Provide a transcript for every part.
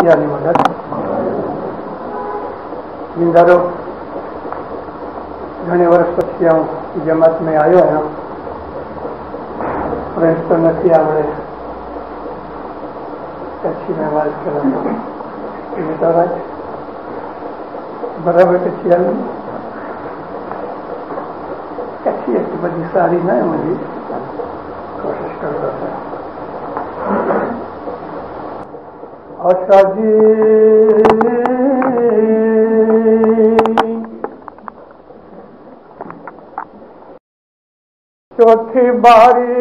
यानी मदद जिंदारो घणे वर्ष પછી હું જમાત में આવ્યો આવ્યો ફ્રેન્ડ તો નથી આવડે કચ્છી में વાત કરવાનો એ તો વાત બરાબર કચ્છી આવી કચ્છી એટલી બધી સારી ના મળી કોશિશ કરતો હતો आशा जी चौथी बारी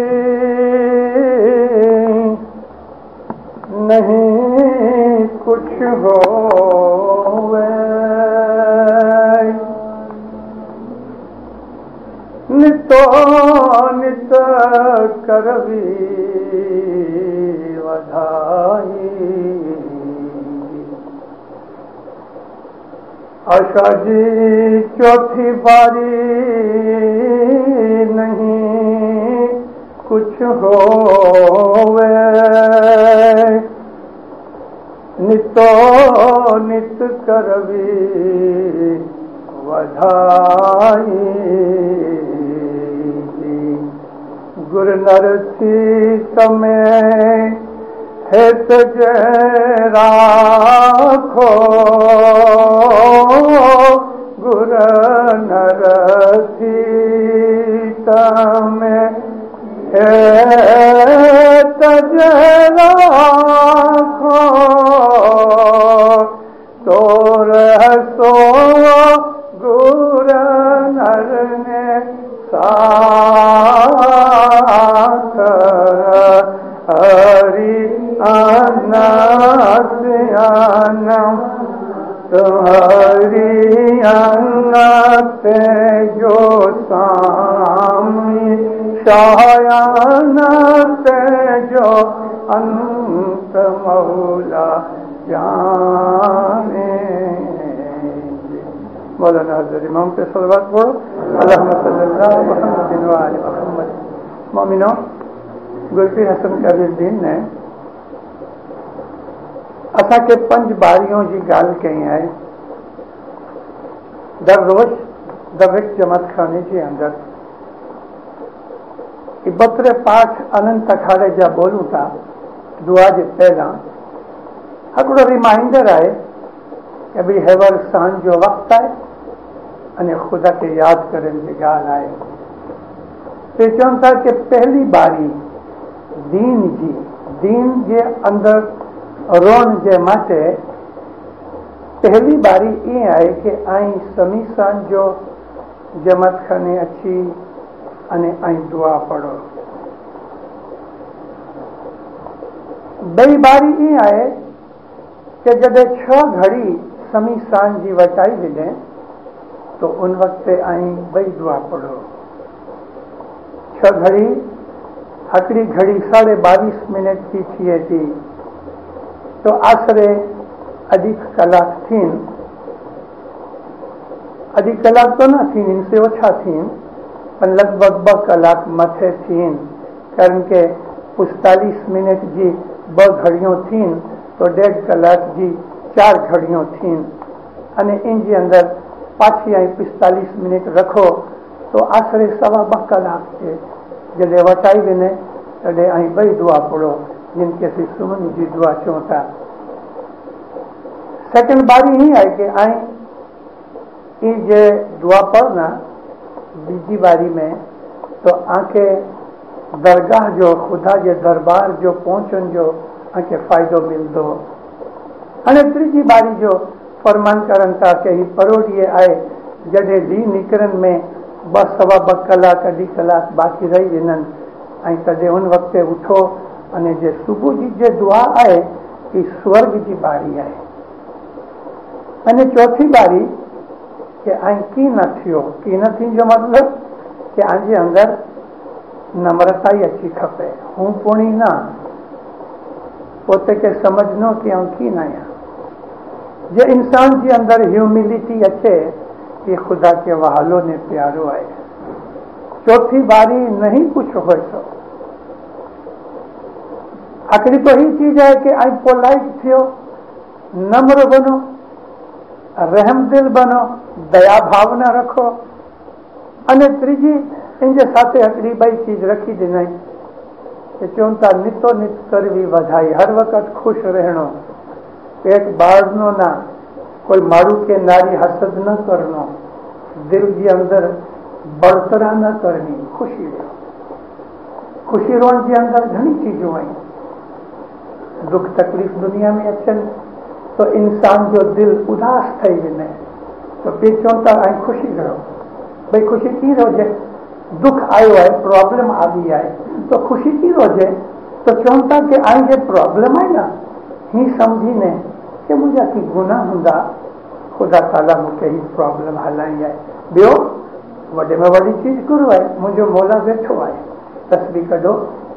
नहीं कुछ होवे नितो नित करवी वधाई आशा जी चौथी बारी नहीं कुछ होवे नितो नित करवी वधाई गुरु नरसी समय हेत जे राखो गुरु नरसी समय हेत जे राखो तोर सो गुरु नर ने साथ हरि अनाथ अनम तुम्हारी अनाथ जो स्वामी शायानाथ जो अंत मौला जाने मौलाना हज़रत इमाम पे सलवात पढ़ो अल्लाहुम्मा सल्लल्लाहु मुहम्मदिन व आलि मुहम्मद मोमिनो गुलपीर हसन कबीरदीन ने असांखे 5 बारियों जी ॻाल्हि कई आहे दर रोज़ दरवेक जमात खाने जे अंदरि इबत्र पाठ अनंत अखाड़े जा बोलूं था दुआ जे पहिलां हिकिड़ो रिमाइंडर आहे कि भई हेवर सांझ जो वक़्तु आहे अने ख़ुदा खे यादि करण जी ॻाल्हि आहे ते चवनि था कि पहली बारी दीन जे अंदरि रोण जे माटे पहली बारी ईअं आहे कि ऐं समी सांझ जो जमात खाने अची अने ऐं दुआ पढ़ो ॿई बारी ईअं आहे कि जॾहिं 6 घड़ी समी सांझ जी वटाई वञे तो उन वक़्त ऐं ॿई दुआ पढ़ो 6 घड़ी हिकिड़ी घड़ी 22.5 मिनट की थिए थी तो आसरे अधिक कलाक थीन अधिक कलाक तो न थीन इनसे ओछा थीन पर लगभग 2 कलाक मथे थीन कारण के 45 मिनट जी 2 घड़ियों थीन तो 1.5 कलाक जी 4 घड़ियों थीन अने इन जे अंदर पाछी ऐं 45 मिनट रखो तो आसरे 2.25 कलाक थे जॾहिं वटाई वञे तॾहिं ऐं ॿई दुआ पढ़ो जिनके असीं सुमन जी दुआ चऊं था सेकंड बारी ही आहे कि ऐं ई जे दुआ पढ़ना बीजी बारी में तो आंखे दरगाह जो खुदा जे दरबार जो पहुंचण जो आंखे फ़ाइदो मिलंदो हाणे त्रीजी बारी जो फरमान करनि था कि ही परोढ़ीअ आहे जॾहिं धी निकिरनि में 2-2.25 कलाक 2 कलाक बाक़ी रही वञनि ऐं तॾहिं उन वक़्तु उठो अने जे सुबुह जी जे दुआ आहे ही स्वर्ग जी बारी आहे अने चौथी बारी कि ऐं की न थियो की न थी जो मतिलब कि आंजे अंदर नम्रता ई अची खपे हूं पुणी न पोते खे समझनो कि आउं कीअं आहियां जे इंसान जे अंदर ह्यूमिलिटी अचे कि खुदा के वहालो ने प्यारो है चौथी बारी नहीं कुछ हो सो आखिरी तो ही चीज है कि आई पोलाइट थियो नम्र बनो, रहम दिल बनो, दया भावना रखो। अने त्रीजी इंजे साथे हिकड़ी बई चीज रखी ॾिनई कि चवनि था नितो नित करवी वधाई, हर वक़्त खुश रहणो, पेट बाळनो ना, कोई मारू के नारी हसद न करनो, दिल जे अंदर बड़तरा न करनी, खुशी रहो। खुशी रोहण जे अंदर घणी चीजूं आहिनि। दुख तकलीफ़ दुनिया में अचनि तो इंसान जो दिल उदास थई वञे, तो बि चवनि था ऐं खुशी रहो। भई खुशी थी रोजे, दुख आयो है, प्रॉब्लम आ गई है, तो खुशी थी रोजे, तो चवनि था कि आई जे प्रॉब्लम है ना, ही समझीने कि मुंहिंजा की गुनाह हूंदा, ख़ुदा ताला मूंखे ही प्रॉब्लम हलाई है। ॿियो वॾे में वॾी चीज गुरु आहे, मुंहिंजो मौला वेठो आहे, तस्वीर कढो,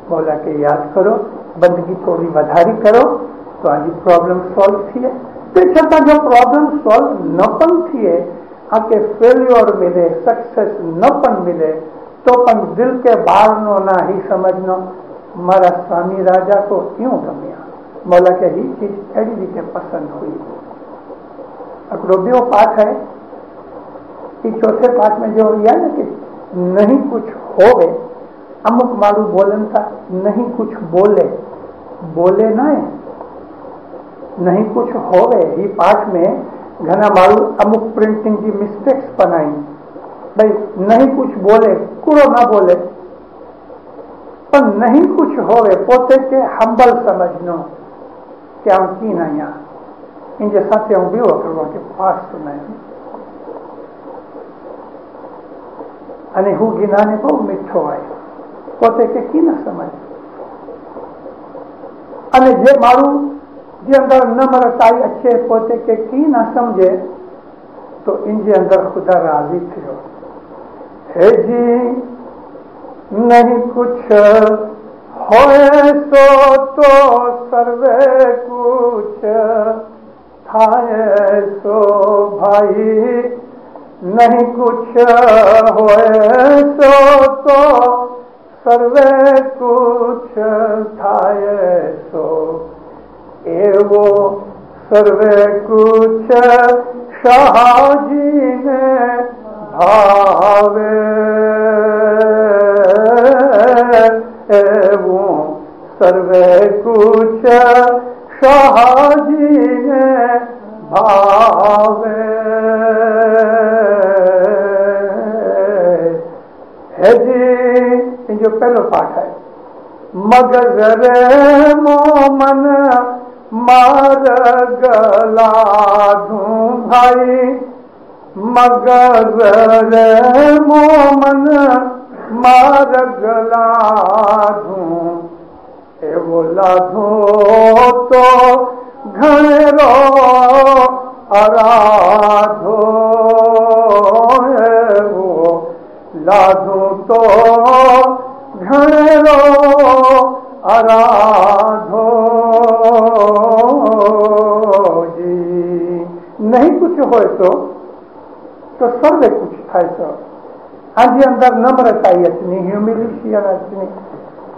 मौला के यादि करो, बंदगी थोड़ी वधारी करो, तो आज प्रॉब्लम सॉल्व थिए। ते छतां जो प्रॉब्लम सॉल्व न पन थिए, आके फेल्योर मिले, सक्सेस न पन मिले, तो पन दिल के बारनो ना, ही समझनो मारा स्वामी राजा को यूं गम्या, मौला के ही चीज अहिड़ी रीते पसंद हुई। हिकिड़ो ॿियो पाठ है कि चौथे पाठ में जो है ना कि नहीं कुछ होवे, अमुक माण्हू बोलन था नहीं कुछ बोले, बोले ना है, नहीं कुछ होवे। ही पाठ में घना माण्हू अमुक प्रिंटिंग की मिस्टेक्स बनाई, भाई नहीं कुछ बोले, कूड़ो ना बोले, पर नहीं कुछ होवे पोते के हम्बल समझनो कि आऊं कीन आहियां। इनजे साथे आऊं ॿियो हिकिड़ो के पाठ सुनायो, अने हू गिनाने बहु मिठो आहे, पोते के की न समझ। अने जे माण्हू जे अंदर नम्रताई अचे, पोते के की न समझे, तो इनजे अंदर खुदा राज़ी थियो। हे जी नहीं कुछ होए सो तो सर्वे कुछ थाए सो भाई, नहीं कुछ होए सो तो सर्वे कुछ थाए सो, एवो सर्वे कुछ शाहजी ने भावे, एवो सर्वे कुछ शाहजी ने भावे। है जी जो पहलो पाठ है, मगज़ रे मोमन मार गला दूं भाई, मगज़ रे मोमन मार गला दूं, एवो लाधो तो घणो आराधो, एवो लाधो तो घणो आराधो जी। नहीं कुछ होए तो सर्वे कुछ थाए सो। आज अंदर नम्रताई अचनी, ह्यूमिलिटी अचनी,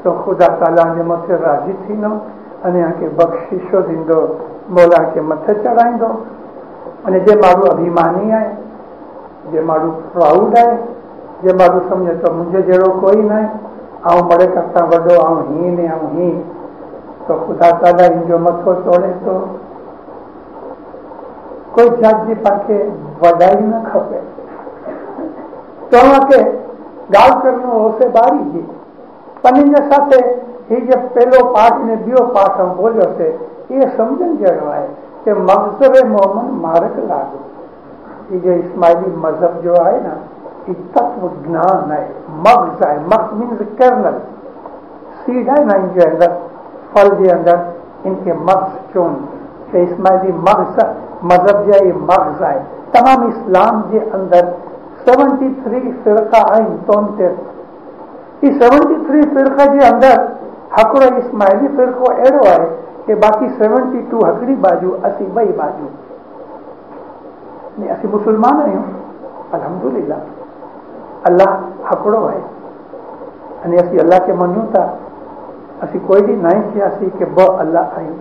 तो खुदा ताला जे मथे राज़ी थींदो, अने आके बख़्शिशो ॾींदो, मौला के मथे चढ़ाईंदो। अने जे माण्हू अभिमानी आहे, जे माण्हू प्राउड आहे, जे माण्हू सम्झे तो मुंहिंजे जहिड़ो कोई न आहे, आऊं मरे खां वॾो, आऊं हीअं ने आऊं हीअं, तो खुदा ताला इन जो मथो तोड़े तो। कोई जात जी पाखे वॾाई न खपे, तव्हांखे ॻाल्हि करणो होसे बारी जी। पन्हनि जे साथे ही जे पहलो पाठ ने ॿियो पाठ बोलियोसीं, इहे सम्झण जहिड़ो आहे कि मग़ज़ मोमन मारक लागो। ही जो इस्माइली मज़हब जो आहे न, ही तत्व ज्ञान आहे, मग़ज़ आहे, मग़ज़ मीन्स कर्नल, सीड आहे न इनजे अंदर, फल जे अंदर इनके मग़ज़ चवनि कि इस्माइली मज़हब जो आहे मग़ज़ आहे। तमाम इस्लाम जे अंदर 73 फ़िरक़ा आहिनि, 73। इस 73 फ़िरक़े जे अंदर हिकिड़ो इस्माइली फ़िरक़ो अहिड़ो आहे कि बाक़ी 72 हिकिड़ी बाजू, असीं ॿई बाजू। असीं मुस्लमान आहियूं, अल्हम्दुलिल्लाह, अल्लाह हिकिड़ो आहे, अने असीं अल्लाह खे मञूं था। असीं कोई ॾींहुं न थियासीं कि ॿ अल्लाह आहियूं,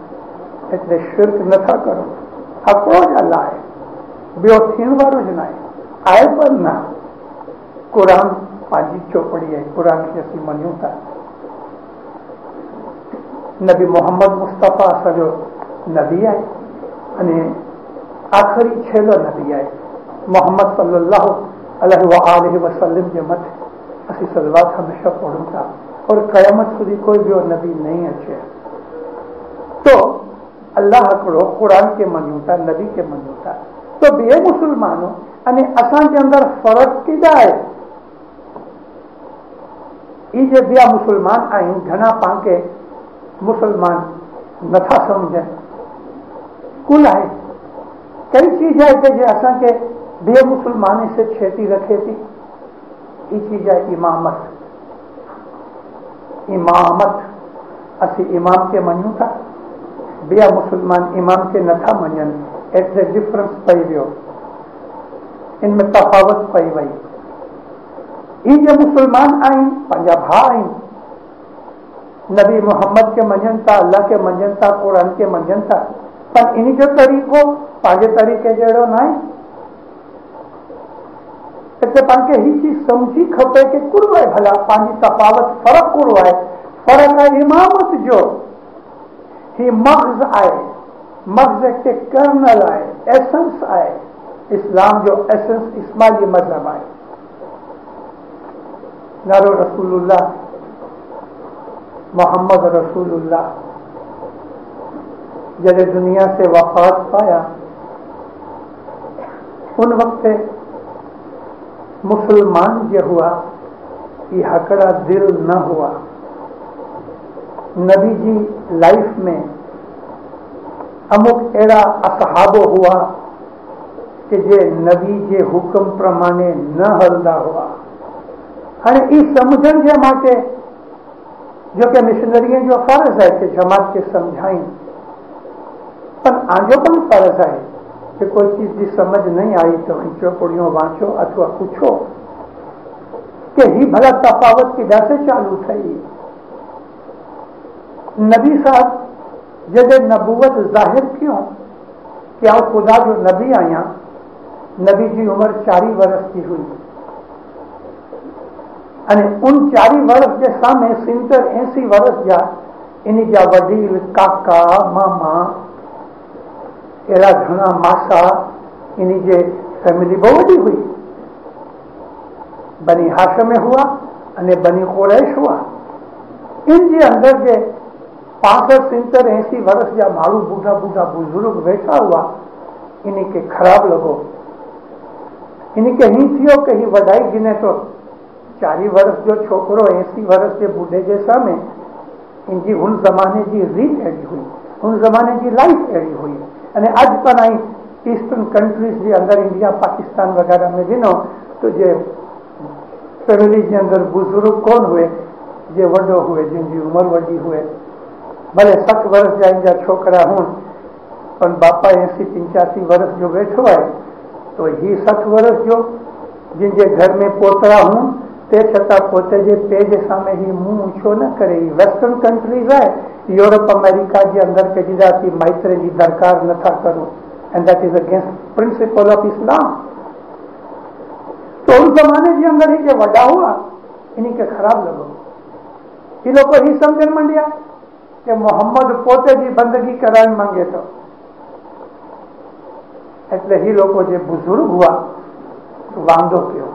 एतिरे शिरक नथा करो। हकड़ो ज लाए, ॿियो थियण वारो ज न आहे पर न। क़ुर पंहिंजी चोपड़ी आहे, क़ुर खे असीं मञूं था। नबी मोहम्मद मुस्तफ़ा असांजो नबी आहे अने आख़िरी छेलो नबी आहे। मोहम्मद सल्लल्लाहु अलैहि वसल्लम जे मथे असीं सलवात हमेशा पढ़ूं था और क़यामत सुधी कोई ॿियो नबी नहीं अचे। तो अल्लाह हिकिड़ो, क़ुर खे मञूं था, नबी खे मञूं था। तो ॿिए मुस्लमानों अने असांजे अंदरि फ़र्क़ु केॾा आहे। ई जे ॿिया मुस्लमान आहिनि घणा पाण खे मुसलमान नथा सम्झनि। कुल आहे कई चीज है कि असा के बे मुसलमान से छेती रखे थी। ये चीज है इमामत। इमामत असी इमाम के मञूं था, ॿिया मुसलमान इमाम के नथा मञनि। एतिरे डिफरेंस पई वियो, इनमें तफावत पई वई। ये जो मुसलमान आहिनि पंहिंजा भाउ आहिनि, नबी मोहम्मद के मञनि था, अल्लाह के मञनि था, क़ुर के मञनि था, पर इन जो तरीक़ो पंहिंजे तरीक़े जहिड़ो न आहे। हिते पाण खे ही चीज समझी खपे कि कुल आहे भला पंहिंजी तफावत फ़र्क़ु कुल आहे। फ़र्क़ु आहे इमामत जो। ही मग़ज़ आहे, मग़ज़ के कर्नल आहे, एसेंस आहे। इस्लाम जो एसेंस इस्माइली मज़हब आहे। नालो रसूलुल्लाह मोहम्मद रसूलुल्लाह जॾहिं दुनिया से वफ़ात पाया, उन वक्त मुसलमान जो हुआ ये हकड़ा दिल न हुआ। नबी जी लाइफ में अमुक अहिड़ा असहाबो हुआ कि जे नबी जे हुक्म प्रमाणे न हलंदा हुआ। हाणे ई समझण जे माटे जो कि मिशनरीअ जो फर्ज़ है कि जमात के समझाएं, पर आजो पण फर्ज़ है कि कोई चीज की समझ नहीं आई तो चौपड़ियों वाँचो अथवा पूछो कि ही भला तफावत किधर से चालू थी। नबी साहब जॾहिं नबूवत ज़ाहिर क्यों कि आउं खुदा जो नबी आहियां, नबी जी उम्र 40 वर्ष की हुई। अने उन 40 वर्ष के सामने 70-80 वर्ष जा इन जा वडील, काका, मामा, अहिड़ा घणा मासा, इन जे फैमिली बहुत वॾी हुई। बनी हाशिम हुआ अने बनी कुरैश हुआ। इन जे अंदर जे 65-70-80 वर्ष जा माण्हू बूढ़ा बूढ़ा बुजुर्ग वेठा हुआ। इनके खराब लॻो। इनके ही थियो कि ही वॾाई गिने तो 40 वर्ष जो छोकरो 80 वर्ष के बूढ़े जे सामने इनकी उन ज़माने की रीत अहिड़ी हुई, उन ज़माने की लाइफ अहिड़ी हुई। अने अॼु पण आई ईस्टर्न कंट्रीज़ जे अंदर, इंडिया पाकिस्तान वग़ैरह में ॾिनो तो जे फैमिली जे अंदर बुजुर्ग कोन हुए, जे वॾो हुए, जिनकी उम्र वॾी हुए, भले 60 वर्ष जा इन जा छोकरा हुन, पर बापा 80-85 वर्ष जो वेठो है। तो ही 60 वर्ष जो जिनके घर में पोतरा हूं ते छता पोते जे पे जे सामने ही मुंह ऊंचो न करे। वेस्टर्न कंट्रीज है, यूरोप अमेरिका के अंदर के जिदाती माइत्रे की दरकार नथा करो, and that is against principle of Islam. तो उस जमाने के अंदर ही जो वड़ा हुआ इन्हीं के खराब लगो। ये लोग ही समझन मंडिया कि मोहम्मद पोते की बंदगी कराने मांगे तो એટલે ही लोगों जो बुजुर्ग हुआ तो वांदो क्यों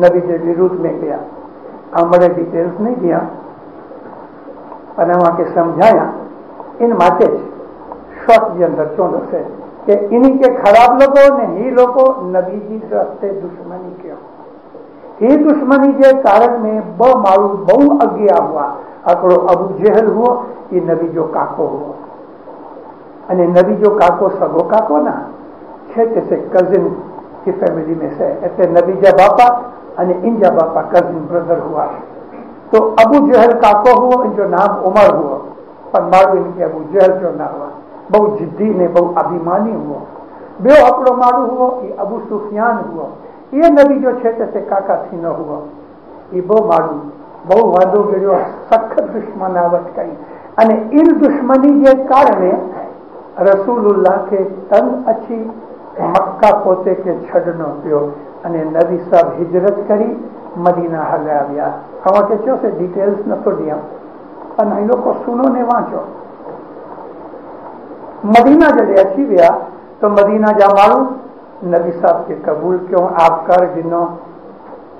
नबी के विरुद्ध में गया। हमारे डिटेल्स नहीं दिया पर वहां के समझाया। इन माते शॉर्ट के अंदर चौंदो से कि इन्हीं के खराब लोगों ने ही लोगों नबी जी रस्ते दुश्मनी क्यों। ही दुश्मनी के कारण में ब मारू बहु अज्ञा हुआ। हिकिड़ो अबू जहल हुओ, ये नबी जो काको हुओ। अने नबी जो काको सगो काको ना छेते से कजिन की फैमिली में से ऐसे नबी जा बापा अने इन जा बापा कजिन ब्रदर हुआ। तो अबू जहल काको हुओ, इनजो नाम उमर हुओ, पर माण्हू इनके अबू जहल जो ना हुआ। बहु जिद्दी ने बहु अभिमानी हुओ। ॿियो हिकिड़ो माण्हू हुओ, ये अबू सुफियान हुओ, ये नबी जो छेते से काका थी न हुओ। ये बहु माण्हू बहु वादो गिड़ियो, सख़्त दुश्मनावट कई। अने इन दुश्मनी के कारण रसूलुल्लाह के तन अची मक्का पोते के छॾणो पियो अने नबी साहब हिजरत करी मदीना हलिया विया। तव्हांखे चयोसीं डिटेल्स नथो ॾियां, पर हिन को सुनो ने वांचो। मदीना जॾहिं अची विया तो मदीना जा माण्हू नबी साहब खे क़बूल कयो, आवकार ॾिनो,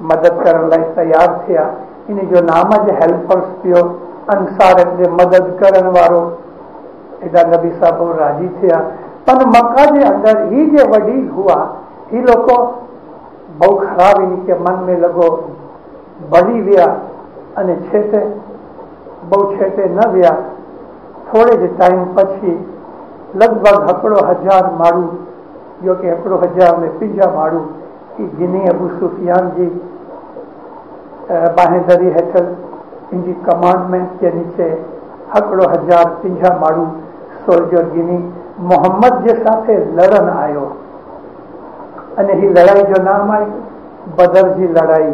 मदद करण लाइ तयार थिया। इन जो नाम जे हेल्पर्स पियो, अंसारनि जे मदद करण वारो। एॾा नबी साहब राजी थिया। पर मक्का जे अंदर ही जे वडील हुआ, ही लोग बहु खराब इनके मन में लगो, बढ़ी विया अने छेते बहु छेते न विया। थोड़े जे टाइम पछी लगभग 1,000 माण्हू, जो कि 1,000 में 50 माण्हू की गिनी अबू सुफियान जी बाहेंदरी हेठल इनकी कमांडमेंट के नीचे 1,050 माण्हू सोल्जर गिनी मोहम्मद जे साथे लड़न आयो। अने ही लड़ाई जो नाम आई बदर जी लड़ाई।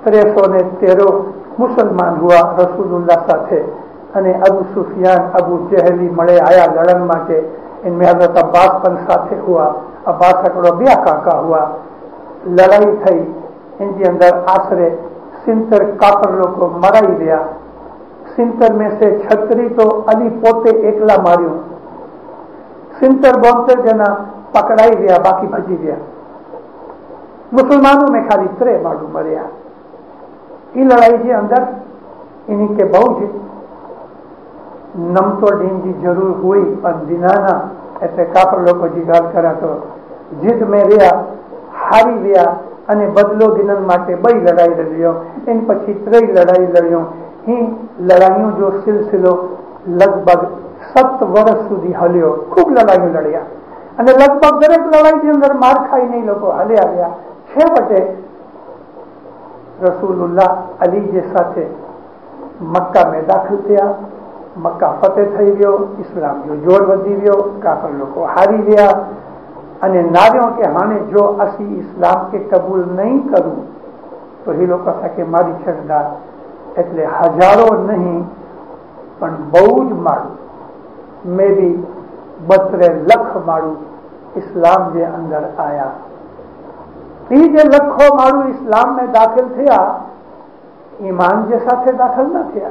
313 मुसलमान हुआ रसूलुल्लाह साथे अने अबू सुफियान अबू जहली मळे आया लड़न माटे। इनमें हजरत अब्बास पण साथे हुआ। अब्बास हिकिड़ो ॿिया काका हुआ। लड़ाई थई, इनके अंदर आसरे 70 काफर लोग मराई विया। 70 में से 36 तो अली पोते एकला मारियो। 70 जना पकड़ाई विया, बाकी भजी विया। मुसलमानों में खाली 3 माण्हू मरिया। ई लड़ाई के अंदर इन्हीं के बहुत नमतो ॾींहं जी ज़रूर हुई, पर दिनाना ऐसे काफ़र लोग जी ॻाल्हि करा तो जिद में रहिया, हारी विया अने बदलो गिनण माटे 2 लड़ाई लड़ियो। इन पछी 3 लड़ाई लड़ियो। ही लड़ाइयों जो सिलसिलो लगभग 7 वर्ष सुधी हलियो। खूब लड़ाइयों लड़िया अने लगभग दरेक लड़ाई के अंदर मार खाई नहीं लोग हलिया गया। छेवटे रसूलुल्लाह अली जे साथे मक्का में दाखिल थिया। मक्का फतेह थई वियो, इस्लाम जो जोर वधी वियो, काफ़र लोग हारी विया अने नारियों के हाणे जो असी इस्लाम के कबूल नहीं करूं तो ही लोग असांखे मारी छॾंदा। एटले हजारों नहीं पण बहुज माण्हू में भी 2-3 लख माण्हू इस्लाम के अंदर आया। ई जे लखों माण्हू इस्लाम में दाखिल थिया, ईमान के साथे दाखिल न थिया।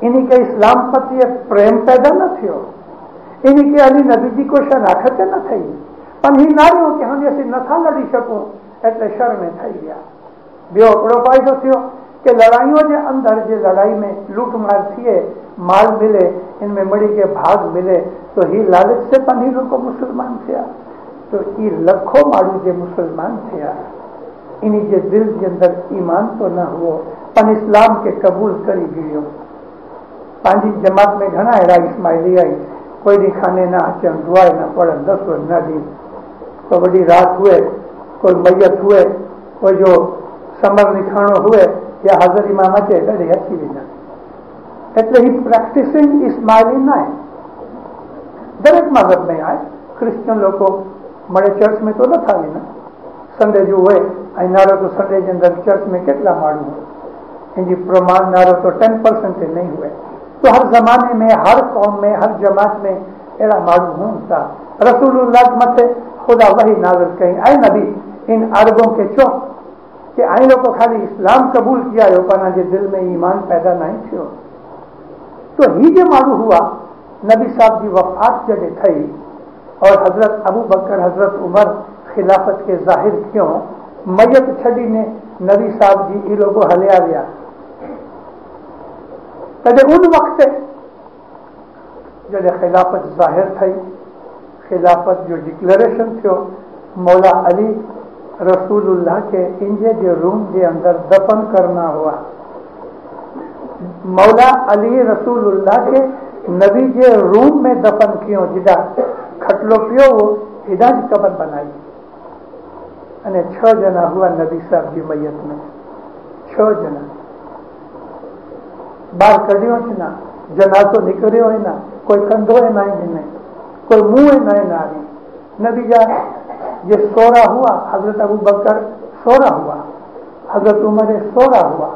इन्हीं के इस्लाम प्रति प्रेम पैदा न थियो। इन्हीं के अली नबी जी को शनाखत न थी। पण ही नारियों के हम असीं नथा लड़ी सकूं एटले शर में थी गया। ॿियो हिकिड़ो फ़ाइदो थियो कि लड़ाइयों के अंदर जे लड़ाई में लूट मार थिए, माल मिले, इनमें मड़ी के भाग मिले, तो ही लालच से पण ही लोग मुसलमान थिया। तो ये लखों माण्हू जे मुसलमान थिया। इन्हीं जे दिल के अंदर ईमान तो न हुओ, पण इस्लाम के कबूल करी गिरियो। पांजी जमात में घना अड़ा इस्माइली आई, कोई डी खाने ना अचन, दुआए ना पढ़न, 10 वक़्त ना दी। कोई बड़ी रात हुए, कोई मैयत हुए, कोई जो समर निखाणो हुए या हाज़र इमाम अचे तॾहिं अची वेंदा। एटले ही प्रैक्टिसिंग इस्माइली ना है। दरेक मज़हब में आए। क्रिश्चियन लोग मरे चर्च में तो नथा वेंदा। संडे जो हुए ऐं नारो तो संडे के अंदर चर्च में केतला माण्हू हुए। इनजी प्रमाण नारो तो 10% ते नहीं हुए। तो हर जमाने में, हर कौम में, हर जमात में अड़ा माण्हू हुन था। रसूलुल्लाह मथे खुदा वही नाज़िल कई, ऐं नबी इन अरबों के चो कि आई लोग खाली इस्लाम कबूल किया हो, पर जे दिल में ईमान पैदा नहीं थियो। तो ही जे माण्हू हुआ, नबी साहब की वफ़ात जॾहिं थई और हज़रत अबू बकर, हज़रत उमर खिलाफत के ज़ाहिर क्यों, मैयत छड़ी ने नबी साहब जी ई लोग हलिया विया। तॾहिं उन वक़्त जॾहिं खिलाफत ज़ाहिर थी, खिलाफत जो डिक्लेरेशन थियो, मौला अली रसूलुल्लाह के इंजे जे रूम के अंदर दफन करना हुआ। मौला अली रसूलुल्लाह के नबी के रूम में दफन कियो, जिदा खटलो पियो वो हिदा जी कबर बनाई। अने 6 जना हुआ नबी साहब की मैयत में। 6 जना बाहर कढियो छ ना, जनाज़ो निकरियो है ना, कोई कंधो है ना इनमें, कोई मुंह है ना नारी। नबी जा ये सोरा हुआ, हजरत अबू बकर सोरा हुआ, हजरत उमर सोरा हुआ।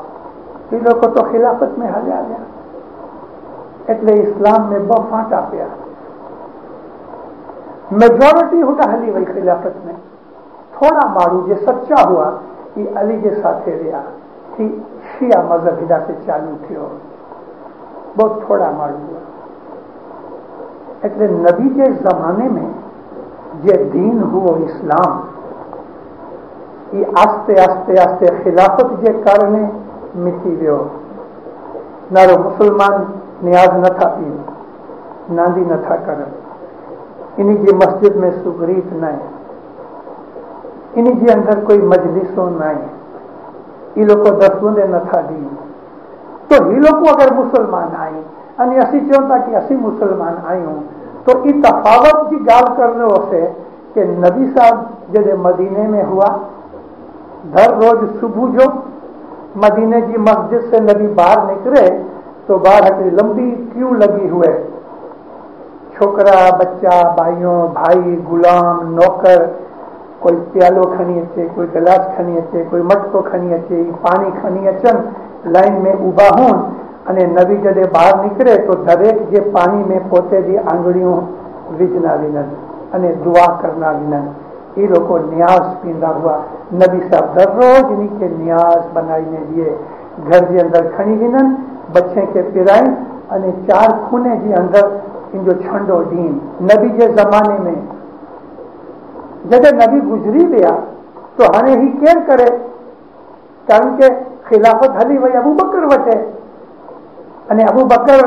ये लोग तो खिलाफत में हलिया गया। एटले इस्लाम में 2 फांटा पिया। मेजॉरिटी हुटा हली वही खिलाफत में। थोड़ा माण्हू जे सच्चा हुआ कि अली जे साथे रहा कि शिया मज़हब हिदा से चालू थियो, बहुत थोड़ा माण्हू हुआ। એટલે નબી જે જમાને में જે दीन हुओ इस्लाम, ये आस्ते आस्ते आस्ते खिलाफत जे कारणे मिटी वियो। नारो मुसलमान नियाज नथा पीन, नांदी नथा करन, इन्हीं जी मस्जिद में सुगरीत न है, इन्हीं जी अंदर कोई मजलिसों न है, ये लोग दसवंदे नथा दी। तो ये लोग अगर मुसलमान आए અને અસી ચાહતા કે અસી મુસલમાન આયું तो ई तफावत की गाल करने से कि नबी साहब जैसे मदीने में हुआ, हर रोज सुबह जो मदीने की मस्जिद से नबी बाहर निकले तो बाहर एक लंबी क्यू लगी हुए, छोकरा बच्चा भाइयों भाई गुलाम नौकर, कोई प्यालो खनी अचे, कोई गिलास खनी अचे, कोई मटको खनी अचे, पानी खनी अचन, लाइन में उभा हों અને નબી જડે બહાર નીકળે તો દરેક જે પાણી में પોતે जी આંગળીઓ વિજના વિનન અને દુઆ કરના વિનન એ લોકો ન્યાસ પીંदा हुआ। नबी साहब दररोज इन्हीं के न्यास बनाने दिए, घर के अंदर खणी विनन, बच्चे के पिराई અને 4 खूने जी अंदर इन जो छंडो दीन। नबी के जमाने में जॾहिं नबी गुजरी विया तो हाणे ही केर करे, कारण के खिलाफत हली वई अबू बकर वटे, અને અબુ બકર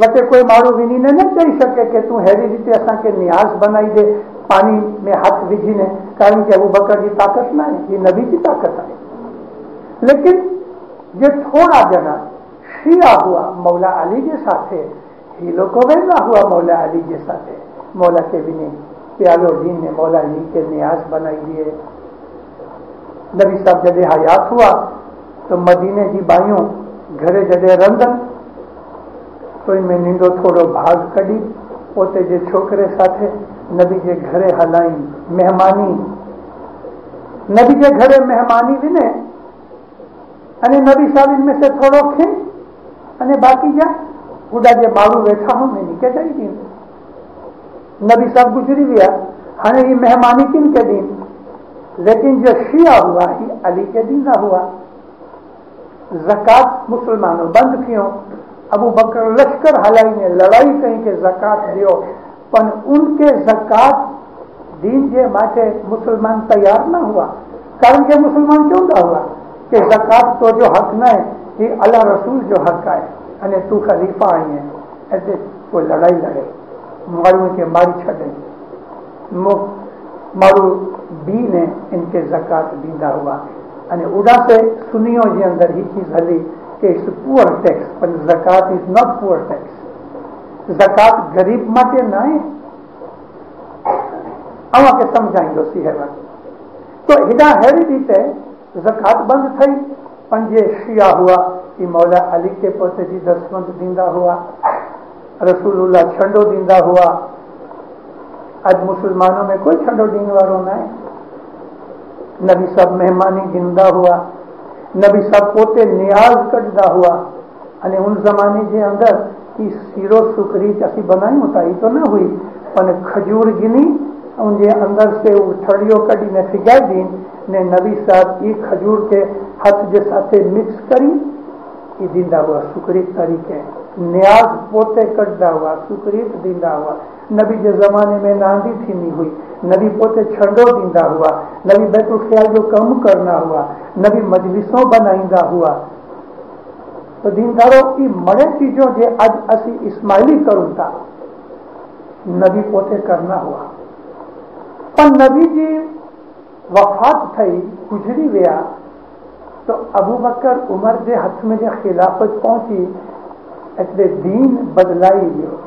વચ્ચે કોઈ માણું વિનીને ન કહી શકે કે તું હેરી રીતે અસાંखे ન્યાસ બનાવી દે पानी में हाथ विझीने, कारण कि अबू बकर की ताकत ना है, ये नबी की ताकत है। लेकिन ये थोड़ा जना शिया हुआ मौला अली के साथे, ये लोग वेला हुआ मौला अली के साथे, मौला के विनी प्यालो दीन ने मौला अली के न्यास बनाई दिए। नबी साहब जॾहिं हयात हुआ तो मदीने की बाइयों घरे जॾहिं रंधन तो इनमें निंडो थोड़ो भाग कढी पोते जे छोकरे साथे नबी जे घरे हलाई मेहमानी, नबी जे घरे मेहमानी विने अने नबी साहब इनमें से थोड़ो खिन अने बाकी जा गुडा जे मारू वेठा हूं मैं निके दी दी। नबी साहब गुजरी गया, हाणे ही मेहमानी किन के दी, लेकिन जो शिया हुआ ही अली के दी ना हुआ। ज़कात मुसलमानों बंद कियो, अबू बकर लश्कर हलाई ने लड़ाई कहीं के ज़कात दियो, पर उनके ज़कात दीन जे माटे मुसलमान तैयार ना हुआ, कारण के मुसलमान चौंदा हुआ कि ज़कात तो जो हक न है, ये अल्लाह रसूल जो हक है, अने तू खलीफा आई है, ऐसे कोई लड़ाई लड़े मारू के मारी छड़े, मारू बी ने इनके ज़कात दींदा हुआ। અને ઉડા से सुनियो जे अंदर ही चीज हली कि इट्स पुअर टैक्स, पर ज़कात इज नॉट पुअर टैक्स। ज़कात गरीब माटे ना है, अवा के समझाइंदो सी है। तो हिदा हेरी रीते ज़कात बंद थई, पंजे शिया हुआ कि मौला अली के पोते जी दसवंत दींदा हुआ, रसूलुल्लाह छंडो दींदा हुआ। आज मुसलमानों में कोई छंडो दीन वालों ना है। नबी साहब मेहमानी गिनदा हुआ, नबी साहब पोते नियाज कटदा हुआ, अने उन जमाने के अंदर की सीरो सुकरी असी बनाई होता ही तो न हुई, पर खजूर गिनी उनके अंदर से ठड़ियों कड़ी ने फिगाई दी ने नबी साहब ये खजूर के हाथ के साथे मिक्स करी ये दींदा हुआ सुकरीत तरीके, न्याज पोते कटदा हुआ सुकरीत दींदा हुआ। नबी के जमाने में नांदी थी नहीं हुई, नबी पोते छंडो दींदा हुआ, नबी बैतुल ख्याल जो कम करना हुआ, नबी मजलिसों बनाईंदा हुआ। तो दीनदारों की मड़े चीजों जे आज असी इस्माइली करूं था, नबी पोते करना हुआ। पर नबी जी वफात थई गुजरी गया तो अबू बकर उमर के हाथ में जो खिलाफत पहुंची એટલે दीन बदलाई गयो।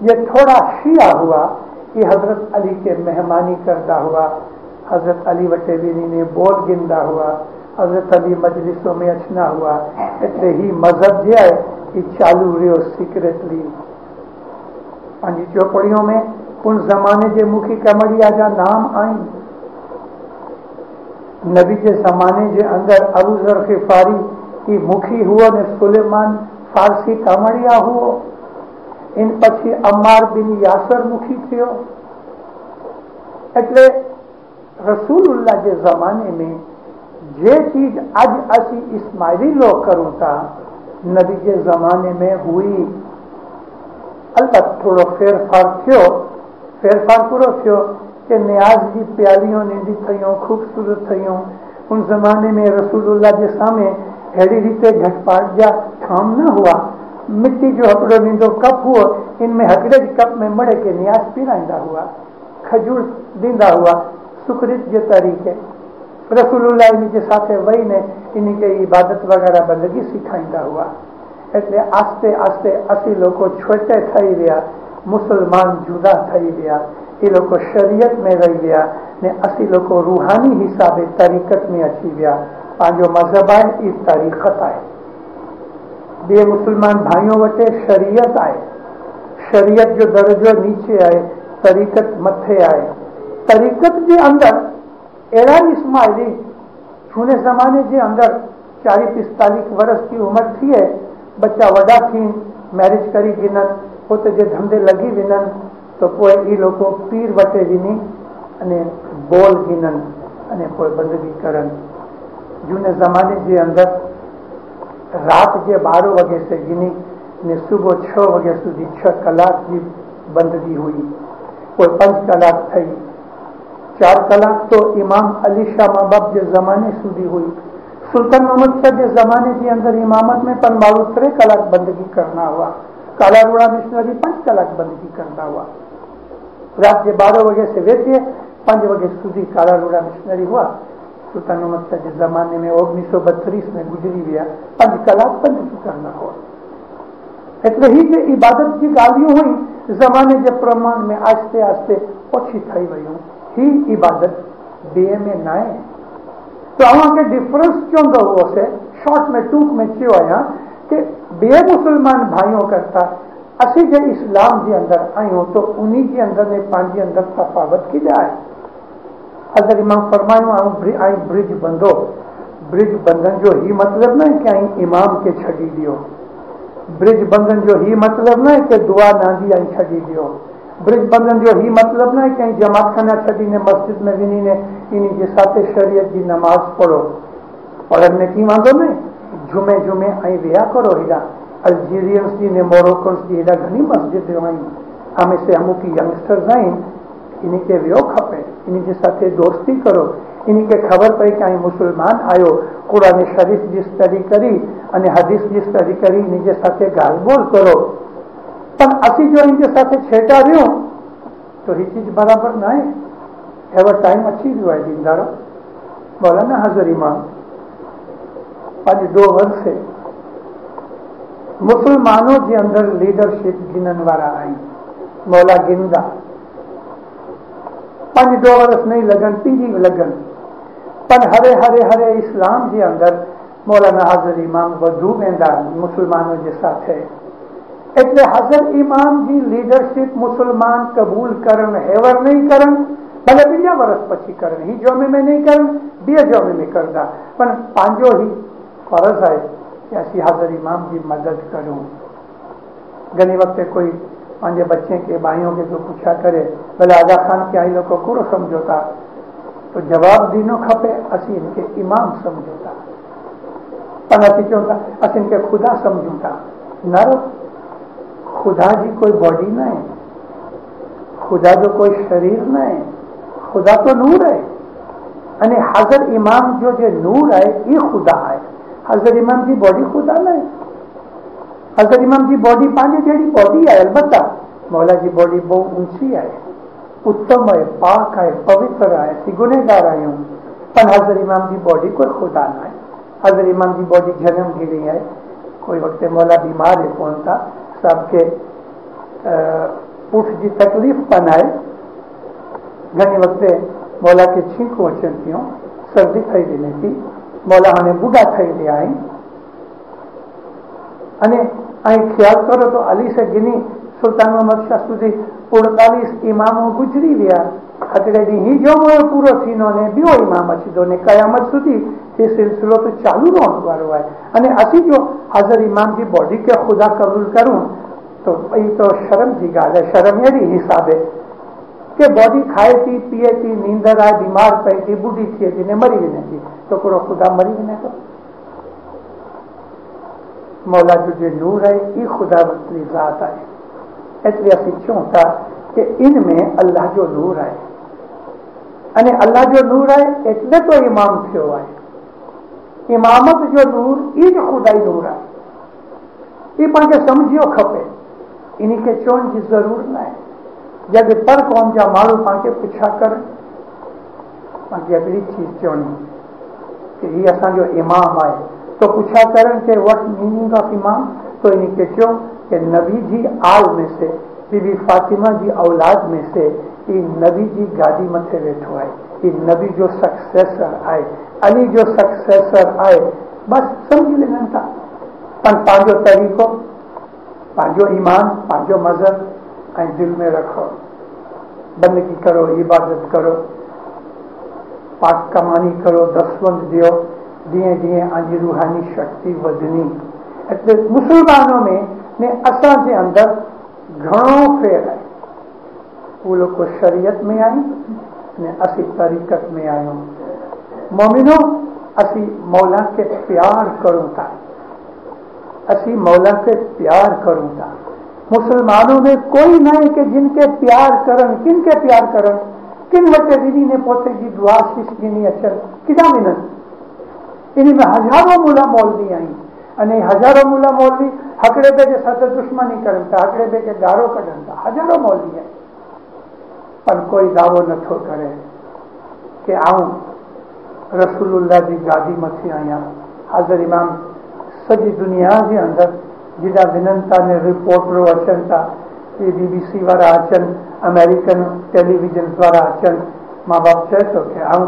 ये थोड़ा शिया हुआ कि हजरत अली के मेहमानी करता हुआ, हजरत अली वटे भी ने बोल गिनदा हुआ, हजरत अली मजलिसों में अचना हुआ, એટલે ही मजहब जो है कि चालू रहो सीक्रेटली। पंजी चौपड़ियों में उन जमाने के मुखी कमरिया जा नाम आई। नबी के जमाने के अंदर अबू जर गिफारी की मुखी हुआ ने सुलेमान फारसी कामड़िया हुओ। इन પછી અમ્માર બિન યાસર મુખી થયો. એટલે रसूलुल्लाह के जमाने में जे चीज आज असी इस्माइली लोग करूं था नबी के जमाने में हुई. अलबत्त थोड़ो फेरफार थयो. फेरफार पूरो थयो कि न्याज जी प्यालियों नींदी थयूं, खूबसूरत थयूं. उन जमाने में रसूलुल्लाह के सामने अहिड़ी रीते घटपाट जा ठाम न हुआ. मिट्टी जो हकड़ो नींदो कप हुओ, इनमें हकड़े कप में मड़े के न्याज पीराईंदा हुआ, खजूर दींदा हुआ. सुखरीत जे तरीके रसूलुल्लाह इन के साथे वही ने इनके इबादत वगैरह बंदगी सिखाईंदा हुआ. એટલે આસ્તે આસ્તે અસી લોકો છોટે થઈ રહ્યા, મુસલમાન જુદા થઈ રહ્યા, એ લોકો શરીયત में રહી ગયા ને અસી લોકો રૂહાની હિસાબે તરીકત में અચી ગયા. પાંજો મઝહબ आहे ई तरीक़त आहे. बे मुसलमान भाइयों वटे शरीयत आहे. शरीयत जो दर्जो नीचे आहे, तरीकत मथे आहे. तरीकत के अंदर एड़ा इस्माइली जूने जमाने के अंदर 40-45 वर्ष की उम्र थी है, बच्चा वड़ा थी, मैरिज करी गिनन, पोते जे धंधे लगी विनन, तो पोइ ई लोको पीर वटे विनी अने बोल गिनन अने पोइ बंदगी करन. जूने जमाने के अंदर रात के 12 वगे से गिनी ने सुबह 6 वगे सुधी 6 कलाक की बंदगी हुई. कोई 5 कलाक थी, 4 कलाक तो इमाम अली शाह महबूब के जमाने सुधी हुई. सुल्तान मोहम्मद शाह के जमाने के अंदर इमामत में पण मारू 3 कलाक बंदगी करना हुआ. कालारूड़ा मिशनरी 5 कलाक बंदगी करना हुआ. रात के 12 बजे से वेचे 5 बजे सुधी कालारूड़ा मिशनरी हुआ. सुल्तान मोहम्मद शाह के जमाने में 1932 में गुजरी गया. 5 कलाक बंदगी करना हुआ. એટલે ही જે इबादत की गालियों हुई जमाने के प्रमाण में आस्ते आस्ते ओછી થઈ વયું. ही इबादत बे में ना है. तो आवा के डिफरेंस क्यों दो से शॉर्ट में टूक में क्यों आया कि बे मुसलमान भाइयों करता असी जे इस्लाम के अंदर आयो तो उन्हीं के अंदर ने पांच अंदर तफावत की जाए. अगर इमाम फरमायो आई ब्रिज बंधो. ब्रिज बंधन जो ही मतलब नहीं कि आई इमाम के छड़ी दियो. ब्रिज बंधन जो ही मतलब नहीं कि दुआ नादी आई छड़ी दियो. ब्रिज बंधन जो ही मतलब नहीं कि जमात खाना छड़ी ने मस्जिद में विनी ने इन्हीं के साथ शरीयत की नमाज पढ़ो. पढ़ने की वांधो नहीं. जुमे जुमे आई विया करो. हेड़ा अल्जीरियंस जी ने मोरक्कोस जी हेड़ा घनी मस्जिद आई. हमें से अमुक यंगस्टर्स आई इन्हीं के वियो खपे. इन्हीं के साथ दोस्ती करो. इन्हीं के खबर पड़ी कि आई मुसलमान आयो, कुरान शरीफ जी स्टडी करी अने हदीस जी स्टडी करी इन्हीं के साथ गाल बोल करो. पण असी जो इनके साथ छेटा रहो तो ही चीज बराबर ना है. एवर टाइम अच्छी जो है दीनदारो मौलाना हजर इमाम 2 वर्ष से मुसलमानों के अंदर लीडरशिप गिनन वाला आई. मौला गिंदा 2 वर्ष नहीं लगन, पीजी लगन. पर हरे हरे हरे इस्लाम के अंदर मौलाना हजर इमाम वधु वेंदा मुसलमानों के साथ है. એટલે હઝર ઇમામ જી લીડરશિપ મુસલમાન કબૂલ કરન હેવર નહીં કરન, ભલે બીજા વર્ષ પછી કરન. ही જોમે में नहीं करन, बे जोमे में करदा. पण પાંજો ही फर्ज है कि असी हज़र इमाम की मदद करूं. घनी वक्त कोई पंहिंजे बच्चे के भाइयों के जो पूछा करे भले आगा खान के आई लोग कूड़ो समझोता, तो जवाब दीनो खपे असी इनके इमाम समझोता. पण असी चवंदा असी इनके खुदा समझूता. नारो खुदा जी कोई बॉडी नहीं, खुदा जो कोई शरीर नहीं, खुदा तो नूर है. अने हज़र इमाम जो जे नूर है ये खुदा है. हज़र इमाम की बॉडी खुदा नहीं. हज़र इमाम की बॉडी पांच जेड़ी बॉडी है. अलबत्ता मौला जी बॉडी बहुत ऊंची है, उत्तम है, पाक है, पवित्र है, सी गुनेगार आयूं. पर हज़र इमाम की बॉडी कोई खुदा नहीं. हज़र इमाम की बॉडी जन्म गिरी है. कोई वक्त मौला बीमार है कौन था सबके पुठ की तकलीफ पण है. घनी वक्ते मौला के छींको अचन थियूं, सर्दी थई वञे थी. मौला हाणे बूढ़ा थई विया आहिनि. अने ऐं ख्याल करो तो अली से गिनी सुल्तान मोहम्मद शाह सुधी 48 इमामो गुजरी विया. हिकिड़े ॾींहुं ही जोमो पूरो थींदो ने ॿियो इमाम अचंदो ने क़यामत सुधी ये सिलसिलो तो चालू रहण वारो आहे. अने असीं जो हज़र इमाम की बॉडी के खुदा कबूल करूं तो ये तो शर्म जी गाल है। शर्म अड़ी हिसाब है कि बॉडी खाए थी पीए थी नींदर आए बीमार पई थी बुढ़ी थिए थी ने मरी वञे थी तो कोड़ो खुदा मरी वञे तो मौला जो जे नूर है ये खुदा वतली ज़ात है। इसलिए असीं चऊं था कि इनमें अल्लाह जो नूर है अने अल्लाह जो नूर है एटले तो इमाम थियो है। इमामत जो नूर ई खुदाई नूर है ये पांखे समझियो खपे। इन्हीं के चवण जी ज़रूर न है। जब पर कौम जा माण्हू पांखे पुछा कर पांखे अगली चीज़ चवणी कि ही असांजो इमाम है तो पुछा करन के व्हाट मीनिंग ऑफ इमाम तो इन्हीं के चो कि नबी जी आल में से बीबी फातिमा जी औलाद में से ये नबी जी गादी मथे वेठो है। ये नबी जो सक्सेसर आए अली जो सक्सेसर आए बस समझी लेना था। पर पांचो तरीको पांचो ईमान पांचो मजहब दिल में रखो बंदगी करो इबादत करो पाक कमानी करो दसवंत दियो जीअं जीअं आंजी रूहानी शक्ति वधनी। એટલે मुसलमानों में ने असांजे अंदर घणो फेर है। वो लोग शरीयत में आई ने असी तरीकत में आयो। मोमिनो असी मौला के प्यार करूं था असी मौला के प्यार करूं था। मुसलमानों में कोई नहीं कि जिनके प्यार करन किन के प्यार करन किन वटे दीदी ने पोते की दुआ शीश गिनी अचन किदा मिलन। इन्हीं में हजारों मुला मौलवी आई अने हजारों मुला मौलवी हकड़े पे जे साथ दुश्मनी करन था हकड़े पे के गारो कढन था हजारों मौलवी है। पर कोई दावो नथो करे कि आऊं रसूलुल्लाह जी गादी मथे आया। हाज़िर इमाम सजी दुनिया के अंदर जिदा विनंता ने रिपोर्टरो अचन था ये BBC वारा अचन अमेरिकन टेलीविजन वारा अचन माँ बाप चए तो कि आऊं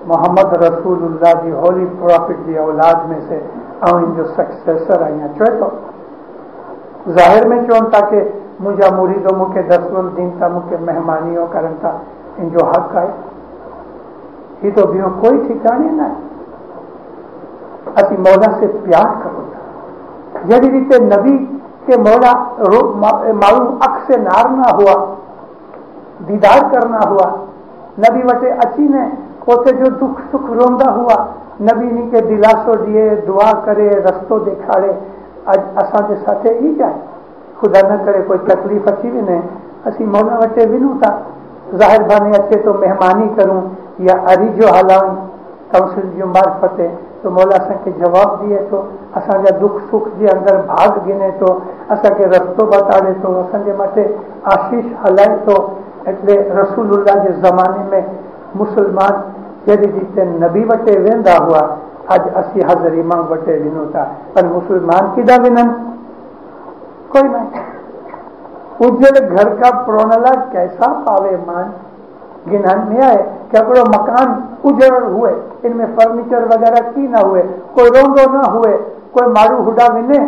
मोहम्मद रसूलुल्लाह जी होली प्रॉफिट जी औलाद में से आऊं इनजो सक्सेसर आहियां चए तो ज़ाहिर में चवन था कि मुंहिंजा मुरीदो मूंखे दसवंत दिन था मूंखे मेहमानियों करन था इनजो हक़ है। ये तो बियो कोई ठिकाने ना है। असी मौला से प्यार करो था जड़ी रीते नबी के मौला मालूम अख से नारना हुआ दीदार करना हुआ नबी वटे अची ने पोते जो दुख सुख रोंदा हुआ नबी नी के दिलासो दिए दुआ करे रस्तो दिखाड़े अज असांजे साथे ही जाए खुदा न करे कोई तकलीफ अची वने असी मौला वटे विनू था ज़ाहिर बाने अचे तो मेहमानी करूं या अरीजो हलाऊं काउंसिल जी मार्फते तो मौला असांखे जवाब दिए तो असांजा दुख सुख जे अंदर भाग गिने तो असांखे रस्तो बताड़े तो असांजे मथे आशीष हलाए तो। एटले रसूलुल्लाह जे ज़माने में मुसलमान जड़ी रीते नबी वटे वेंदा हुआ अज असी हज़र इमाम वटे विनू था पर मुसलमान किदा विनन कोई नहीं। उजड़ घर का प्रोनला कैसा पावे मान गिनन में आए कि अपनो मकान उजड़ हुए इनमें फर्नीचर वगैरह की ना हुए कोई रोंदो ना हुए कोई मारू हुडा विने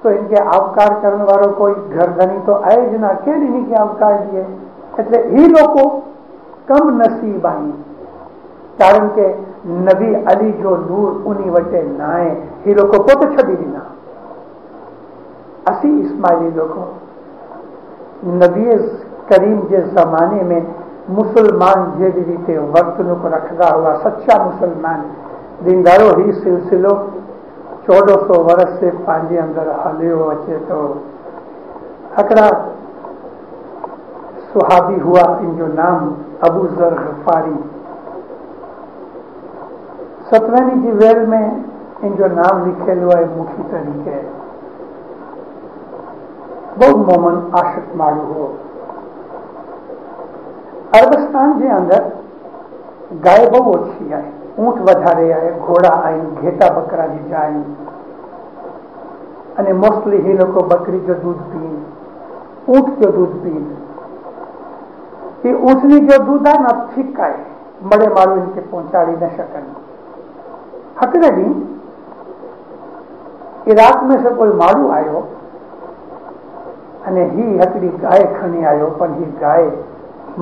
तो इनके आवकार करने वालों कोई घर धनी तो आए ज ना के इन्हीं के आवकार दिए। એટલે ही लोगों कम नसीब आई कारण के नबी अली जो नूर उन्हीं वटे ना है ही लोगों को तो छड़ी दिना असी इस्माइली लोगों नबी करीम के जमाने में मुसलमान जे रीते वर्तन को रखदा हुआ सच्चा मुसलमान दीनदारो ही सिलसिलो 1400 वर्ष से पांजे अंदर हलियो अचे तो हकड़ा सुहाबी हुआ इनजो नाम अबू ज़र ग़फ़ारी सतवनी की वेल में इनजो नाम लिखेल हुआ है मुखी तरीके बहुत मोमन आशिक माण्हू हो। अरबस्तान जे अंदर गाय बहु ओછી आहे ऊंट वधारे आहे घोड़ा आहिनि घेटा बकरा जी आहिनि अने मोस्टली ही लोग बकरी जो दूध पीन ऊंट जो दूध पीन ये ऊंटनी जो दूध है ना ठीक है बड़े माण्हू इनके पहुंचाड़ी न सकन। हिकिड़े ॾींहुं इराक में से कोई माण्हू आयो अने ही हिकिड़ी गाय खणी आयो पर ही गाय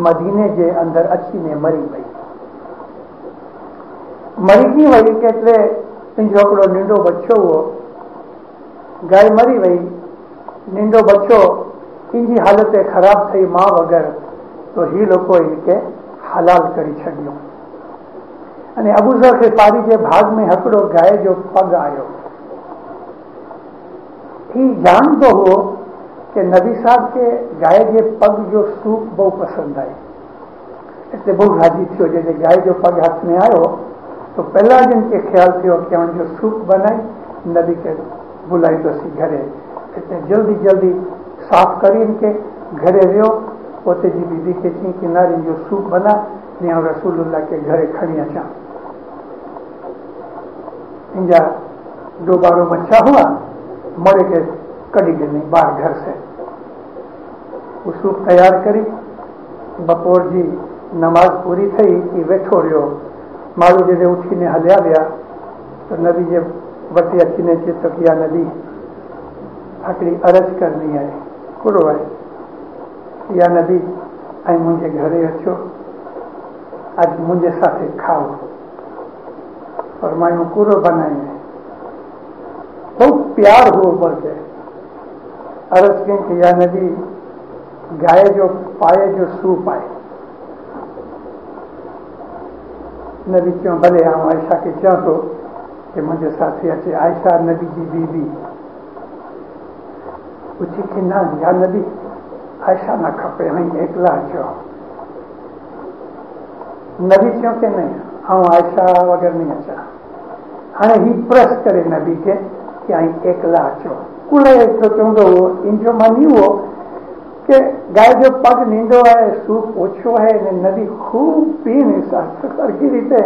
मदीने जे अंदर अची ने मरी वई मरी की वई के એટલે जो हिकिड़ो नंढो बच्चो हुओ गाय मरी वई નીંડો બચ્ચો ઇનજી હાલતે ખરાબ થઈ માં વગર તો ही લોકો इनके हलाल करी छॾियो। अने अबू ज़र ग़िफ़ारी जे भाग में हिकिड़ो गाय जो पग आयो। ही जानतो हो कि नबी साहब के गाय जे पग जो सूप बहुत पसंद आए, એટલે બહુ રાજી થયો। જે ગાય जो पग हाथ में आयो तो पहला दिन के ख्याल थयो कि उन जो सूप बनाई नबी के बुलाई तो सी घरे, એટલે जल्दी जल्दी साफ करी इनके घरे वियो। पोते जी बीबी के चई कि नारी जो सूप बना ने रसूलुल्लाह के घरे खड़ी अचा। इंजा दोबारो बच्चा हुआ मरे के कड़ी गई बाहर घर से। वो सूप तैयार करी। बपोर जी नमाज पूरी थी कि वेठो रहो। मारू जैसे उठी ने हलिया गया तो नबी जे वटी अची ने चए तो किया नबी हिकिड़ी अर्ज करनी है। कहिड़ो आहे? या नबी ऐं मुंहिंजे घरे अचो, अॼु मुंहिंजे साथे खाओ। फरमायूं कूरो बनाई। बहुत प्यार हुओ बल्कि अर्ज कई कि या नबी गाय जो पाए जो सूप आहे। नबी चयो भले आउं आयशा खे चवां थो कि मुंहिंजे साथे अचे। आयशा नबी जी बीबी पुछी कि न या नबी आयशा न खपे, ऐं एकला अचो। नबी चयो कि नहीं आउं आयशा वग़ैरह नहीं अचा। हाणे ही प्रेस करे नबी खे कि ऐं एकला अचो। कुल एतिरो चवंदो हो, इंजो मानी हुओ कि गाय जो पग नींदो है, सूप ओछो है ने नबी खूब पीने सरकी रीते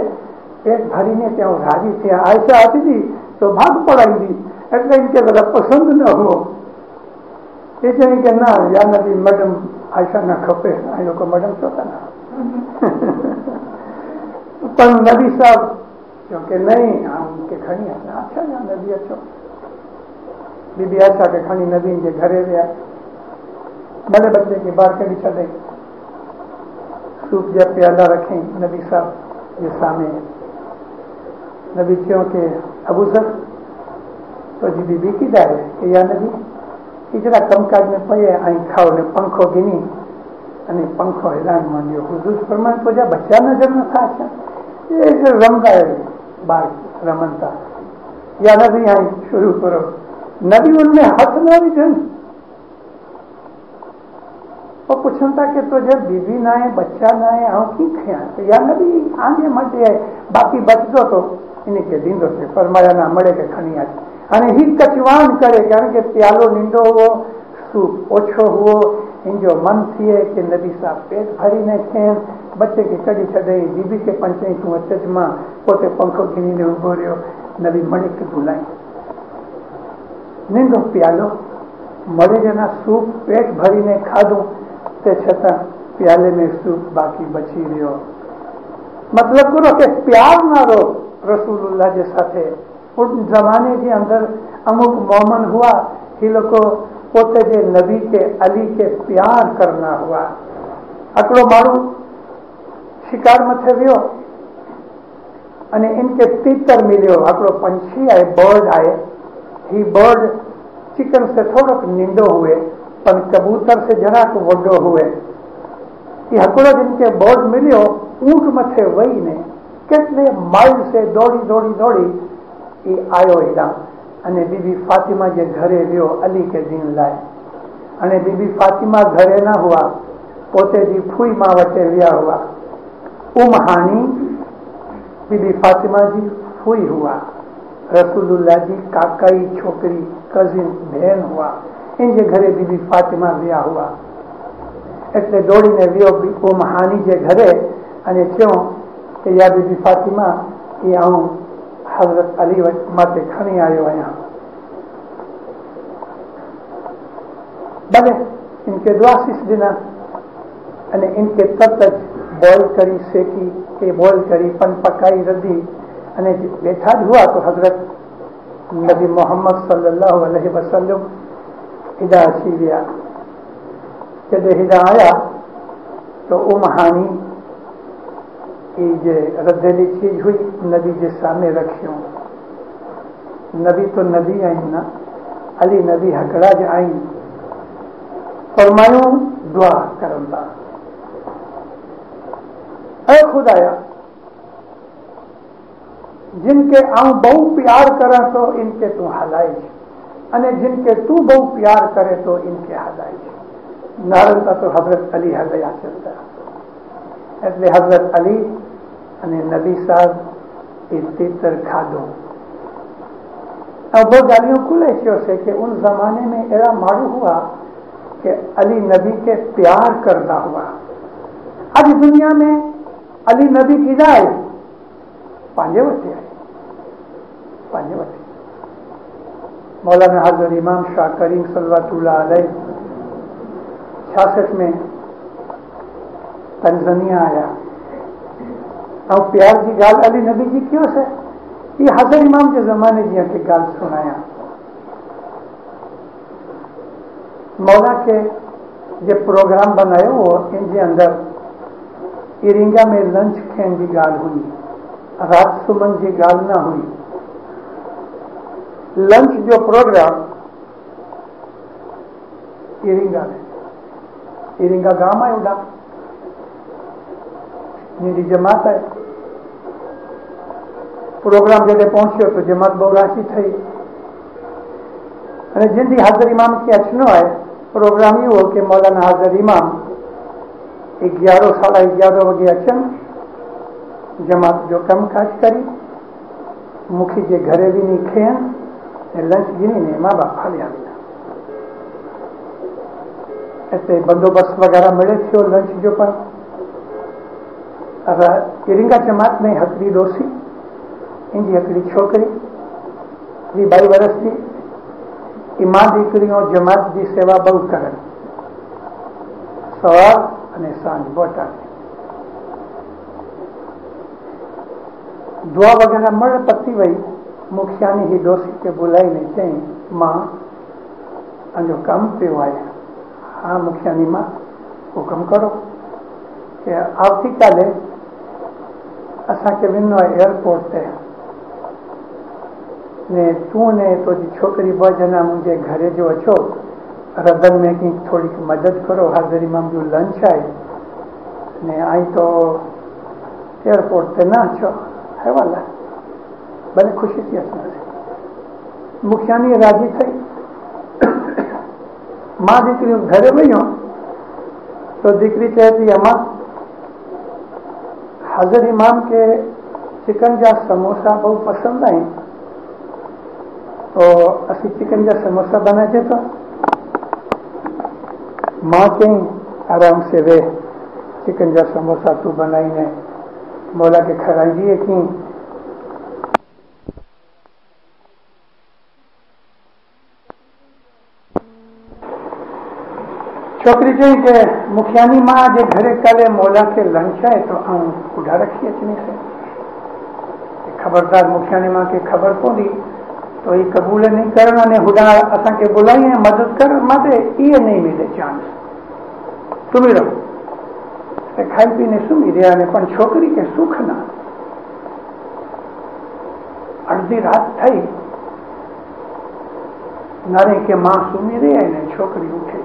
पेट भरीने ત્યાં રાજી થયા। આયશા હતી જી તો ભાગ પડાવી એટલે इनके બધા પસંદ ન हो। એ કહે કે ના યા નબી મેડમ આયશા ના ખપે। આ લોકો મેડમ ચોતા ના પણ નબી સાહેબ क्योंकि नहीं हम के खणी अचा। अच्छा या नबी अचो। बीबी आयशा के खणी नबी जे घरे विया। भले बच्चे के बाहर कढी छॾे। सूप जा प्याला रखी नबी साहब जे सामने। नबी चयो कि अबू ज़र तो जी बीबी किधर है? कि या नबी जरा कमकाज में पए ऐं खाओ ने पंखो गिनी अने पंखो हिलाइण मांडियो। हुज़ूर फरमायो तुंहिंजा बच्चा नज़र नथा अचनि? ये रमदा ॿार रमनि था। या नबी ऐं शुरू करो। नबी उनमें हथ न विझनि। वो पूछन था कि तुझे बीबी ना है बच्चा ना है आऊं की खया? तो या नबी आगे मटे है बाकी बचदो तो इनके दींदो से। फरमाया ना मड़े के खणी आ। हाणे ही कचवान करे कारण के प्यालो नींदो हुओ, सूप ओछो हुओ। इनजो मन थिए कि नबी साहब पेट भरी ने खेन। बच्चे के कढी छॾई। बीबी के पंचई तूं अचज मां। पोते पंखो खिनी ने उभो रहियो। नबी मड़े के बुलाई। नींदो प्यालो मड़े जना सूप पेट भरी ने खाधो ते छता प्याले में सूप बाकी बची रहियो। मतलब करो कि प्यार ना रो रसूलुल्लाह जे साथे। उन जमाने के अंदर अमुक मोमन हुआ ही लोग पोते जे नबी के अली के प्यार करना हुआ। हिकिड़ो माण्हू शिकार मथे वियो अने इनके तीतर मिलियो। हिकिड़ो पंछी आहे, बर्ड आहे। ही बर्ड चिकन से थोड़ो नींदो हुए पर कबूतर से જરાક वॾो हुए। हिकिड़ो दिन के बर्ड मिलियो ऊंट मथे वही ने केतले माइल से दौड़ी दौड़ी दौड़ी आयो हेॾां अने बीबी फातिमा जे घरे वियो अली के दीन लाइ। अने बीबी फातिमा घरे न हुआ, पोते जी फूई मां वटे विया हुआ। हानी बीबी फातिमा जी फूई हुआ। रसूलुल्लाह जी काकाई छोकरी कजिन भेन हुआ। इनके घरे बीबी फातिमा विया हुआ। એટલે દોડીને વિયો હાની જે ઘરે અને ચયો કે યા बीबी फातिमा ये आऊं हजरत अली माते खणी आयो आहियां। भले इनके दुआसीस ॾिना अने इनके तत बॉइल करी सेकी के बॉइल करी पन पकाई रधी अने बैठा हुआ तो हजरत नबी मोहम्मद सल्लल्लाहु अलैहि वसल्लम हिदा अची विया। जॾहिं हिदा आया तो हानी जे रधेली चीज हुई नबी जे सामने रखियो। नबी तो नबी आहिनि न, अली नबी हकड़ा जे आहिनि فرمایوں دعا کرن تا اے خدایا جن کے آؤں بہو پیار کرا تو ان کے تو ہلائی અને جن کے تو بہو پیار کرے تو ان کے ہلائی નારંગા તો હઝરત અલી હલયા ચલતા એટલે હઝરત અલી અને નબી સાહેબ એ तीतर खाधो अब वो गालियों खुले से कि उन जमाने में ऐसा मारू हुआ कि अली नबी के प्यार करता हुआ आज दुनिया में अली नबी की जाए पांजे वटे मौलाना हजरत इमाम शाह करीम सल्लल्लाहु अलैहि 66 में तंजानिया आया और प्यार की गाल अली नबी जी क्यों से ये हजरत इमाम के जमाने जी की गाल सुनाया मौला के जो प्रोग्राम बनाए वो इनके अंदर इरिंगा में लंच खेन की गाल हुई रात सुमन की गाल ना हुई लंच जो प्रोग्राम इरिंगा गांव में उड़ा मेरी जमात है प्रोग्राम जैसे पहुंचो तो जमात बहुत राशि थी जिंदी हाजर इमाम की अचनो है प्रोग्राम ये हो कि मौलाना हाजर इमाम 11 साढ़े 11 वगे अचन जमात जो कम काज करी मुखी के घरे भी नहीं खेन लंच गिनी ने माँ बाप खाली आविया ऐसे बंदोबस्त वगैरह मिले थे लंच जो पर इरिंगा जमात में हकड़ी दोषी इनकी हकड़ी छोकरी 22 वर्ष की इमा दीकरीओ जमात की सेवा बहु करन सवार અને સાંજ બોટા दुआ वगैरह मर पति वही मुखियानी ही दोषी के बुलाई ने चई मां अंजो कम पे आए हाँ मुखियानी मां हुक्म करो कि आवती काले असा के विनो एयरपोर्ट ते ने तू ने तो जी छोकरी ब जना मुझे घरे जो अचो रदन में की थोड़ी मदद करो हाजर इमाम जो लंच आए ने आई तो एयरपोर्ट ते ना अचो है वाला भले खुशी थी असना से मुखियानी राजी थी मां दीकरी घरे वही हो तो दीकरी कहती अम्मा हाजर इमाम के चिकन जा समोसा बहुत पसंद आए तो असी चिकन जा समोसा बनाए तो मां कहीं आराम से वे चिकन जा समोसा तू बनाई ने मौला के खराजी की छोकरी चई के मुखियानी मां जे घरे काले मौला के लंच है तो आऊं उड़ा रखी अचनी से खबरदार मुखियानी मां के खबर पौंदी तो ये कबूल नहीं करना ने हुडा असा के बुलाई है मदद कर माते ये नहीं मिले चांस सुमी रहो खाई पीने सुमी रहा ने पण छोकरी के सुख ना अर्धी रात थई नारे के मां सुमी रही ने छोकरी उठे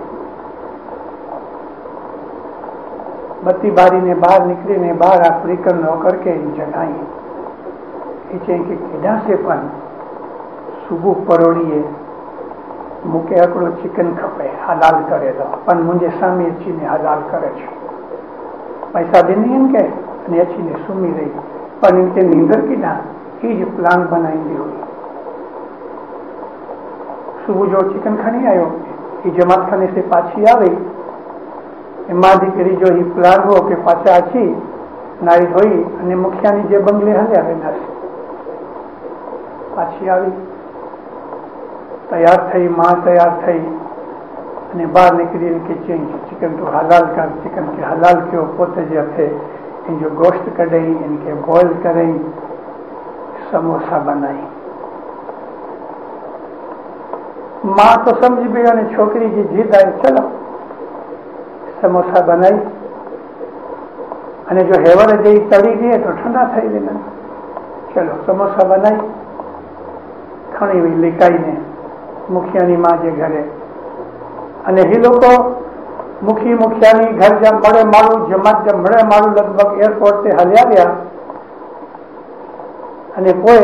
बत्ती बारी ने बाहर निकली ने बाहर अफ्रीकन नौकर के जगाई के केड़ा से पण सुबह परोड़ीए मूंखे हिकिड़ो चिकन खपे हलाल करे दो पण मुंहिंजे साम्हूं अची ने हलाल करे छो पैसा ॾिनी इनके अने अची ने सुम्ही रही पर इनके नींदर केॾां हीअ प्लान बनाईंदी हुई सुबह जो चिकन खणी आयो ही जमात खाने से पाछी आ गई मां दीकरी जो ही प्लान हो कि पाछा अची नाई धोई अने मुखियानी जे बंगले हलिया वेंदासीं पाछी आई तैयार थी मां तैयार थी अने बाहर निकरी इनके चई चिकन तो हलाल कर चिकन के हलाल कियो पोते जे हथे इन जो गोश्त कढई इनके बॉयल करई समोसा बनाई मां तो समझी पई अने छोकरी की जिद आई चलो समोसा बनाई अने जो हेवर जे तड़ी गई तो ठंडा थई वेंदा चलो समोसा बनाई खणी हुई लिकाई ने मुखियानी मां जे घरे अने ही लोग मुखी मुखियानी घर जब मड़े मारू जमात जब मड़े मारू लगभग एयरपोर्ट से हलिया गया અને કોઈ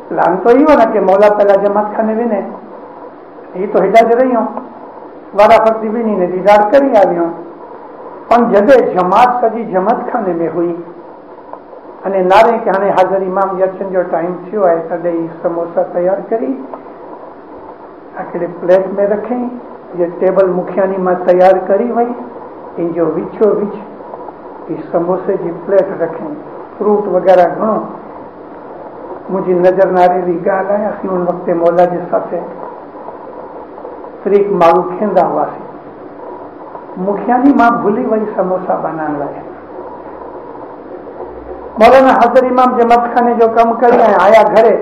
પ્લાન તો એવો ને કે મૌલા પહેલા જમાત ખાને વિને એ તો હિડા જ રહ્યો વારાફરતી વિનીને દીદાર કરી આવ્યો પણ જદે જમાત સજી જમાત ખાને में हुई અને નારે કે હાणे હાજર इमाम यक्षन जो टाइम थियो है तॾहिं समोसा तैयार करी आखिर प्लेट में रखी ये टेबल मुखियानी में तैयार करी वही इन जो विचो विच इस समोसे की प्लेट रखी फ्रूट वगैरह घणो मुझी नजर नारेली गाल है असी उन वक्त मौला के साथ फ्रीक मारू खेंदा हुआ सी मुखियानी मां भूली वही समोसा बनाने लाए मौलाना हाजिर इमाम जमात खाने जो कम कर आया घरे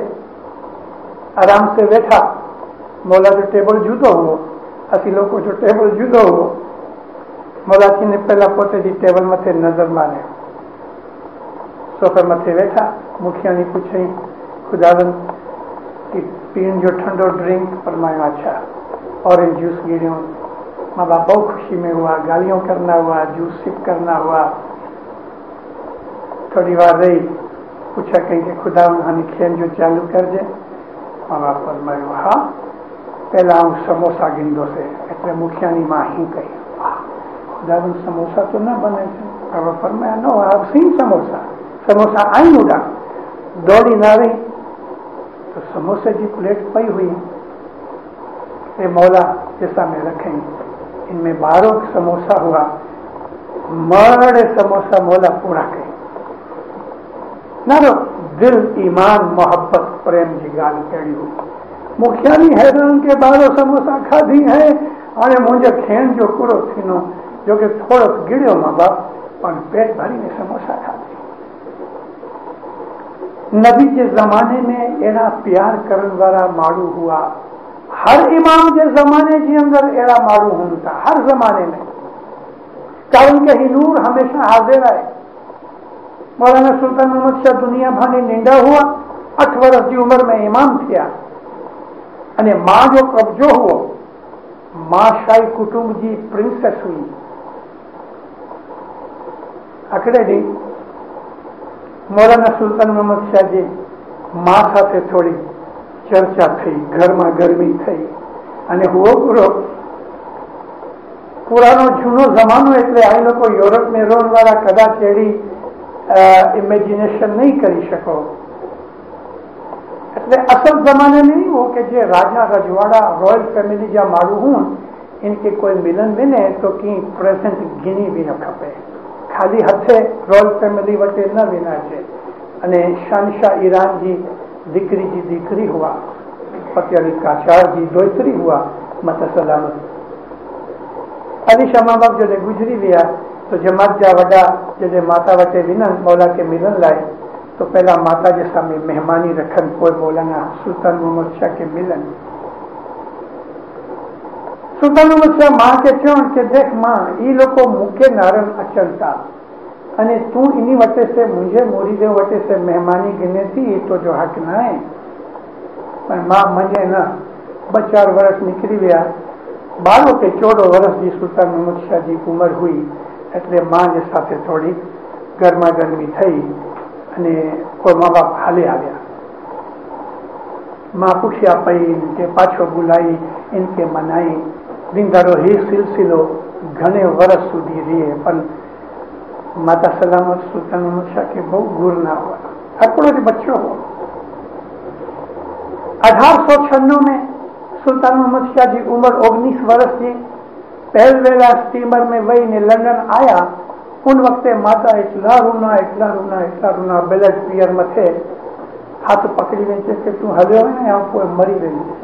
आराम से बैठा मौला जो टेबल जुदो हुओ असी लोग जो टेबल जुदो हुओ मौलाची ने पहला पोते जी टेबल मथे नजर मारे सोफे मथे बैठा मुखियानी पूछे खुदावन कि पीन जो ठंडो ड्रिंक फरमायो अच्छा ऑरेंज जूस गिरियो माँ बाप बहुत खुशी में हुआ गालियों करना हुआ जूस सिप करना हुआ थोड़ी बार रही पूछा कहीं कि खुदावन हानि खेल जो चालू कर दे माँ बाप फरमायो हाँ पहला हूँ समोसा गिंदो से એટલે મુખિયાની માં ही कही खुदावन समोसा तो ना बने अब फरमाया नो आप सीन समोसा समोसा आई उड़ा दौड़ी ना रही तो समोसे की प्लेट पई हुई ये मौला जैसा में रखें इनमें 12 समोसा हुआ मरड़े समोसा मौला पूरा कही नारो दिल ईमान मोहब्बत प्रेम की गाल कड़ी हुई मुखियानी हैरान के 12 समोसा खाधी है और मुझे खेन जो पूरो थीनो जो कि थोड़ो गिड़ियो माँ बाप पर पेट भरी ने समोसा खाधी नबी के जमाने में एड़ा प्यार करने वाला मारू हुआ हर इमाम के जमाने के अंदर एड़ा मारू होता हर जमाने में कारण के ही नूर हमेशा हाजिर है मौलाना सुल्तान मोहम्मद शाह दुनिया भाने निंदा हुआ 8 वर्ष की उम्र में इमाम थिया अने मां जो कब्जो हुओ मां शाही कुटुंब की प्रिंसेस हुई आखिरे डी मौलाना सुल्तान मोहम्मद शाह जी मां साथे थोड़ी चर्चा थी घर में गर्मी थी अने हुओ पूरो पुरानो जूनो जमानो एटले आ लोग यूरोप में रोन वाला कदाच एड़ी इमेजिनेशन नहीं करी सको એટલે અસલ जमाने में वो कि जे राजा रजवाड़ा रॉयल फैमिली जा मारू हूँ इनके कोई मिलन मिले तो की प्रेजेंट गिनी भी न खपे खाली हथे रॉयल फैमिली वटे न विना छे अने शानशाह ईरान जी दीकरी हुआ फतेह अली काचार जी दोतरी हुआ मत सलामत अली शाह माँ बाप जॾहिं गुजरी विया तो जमात जा वॾा जॾहिं माता वटे विनन मौला के मिलन लाए तो पहला माता के सामने मेहमानी रखन कोई मौलाना सुल्तान मोहम्मद शाह के मिलन सुल्तान मोहम्मद शाह मां के चवण के देख मां ई लोग मुके नारन अचन था अने तू इनी वटे से मुझे मुरीदे वटे से मेहमानी गिने थी तो जो हक ना है पर मां मजे न 2-4 वर्ष निकली गया 12 के 14 वर्ष की सुल्तान मोहम्मद शाह जी उम्र हुई એટલે मां के साथ थोड़ी गर्मा गर्मी थई અને કોઈ મા બાપ હાલે આવ્યા मां पूछ्या पई इनके पाछो बुलाई इनके मनाई विंदरो ही सिलसिलो घणे वर्ष सुधी रहे पर माता सलामत सुल्तान मोहम्मद शाह के बहु गुर ना हुआ हकड़ो जो बच्चो हो 1896 में सुल्तान मोहम्मद शाह जी उम्र 19 वर्ष की पहल वेला स्टीमर में वही ने लंदन आया उन वक्त माता इतला रूना ब्लड पियर मथे हाथ पकड़ी में कि तू हलियो है यहाँ कोई मरी रही है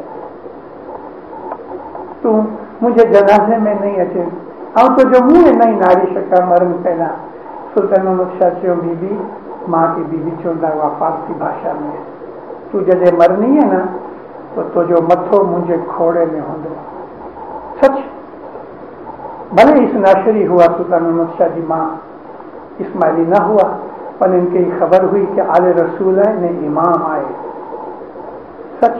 तू मुझे जनाजे में नहीं अचे हाँ तो जो मुँह नहीं नारी शका मरण पहला सुल्तान मोहम्मद शाह चो बीबी माँ की बीबी चौंदा हुआ फारसी भाषा में तू जॾहिं मरनी है ना तो जो मथो मुझे खोड़े में होंदो सच भले इस नाशरी हुआ सुल्तान मोहम्मद शाह जी माँ इस्माइली ना हुआ पर इनकी खबर हुई कि आले रसूल है ने इमाम आए सच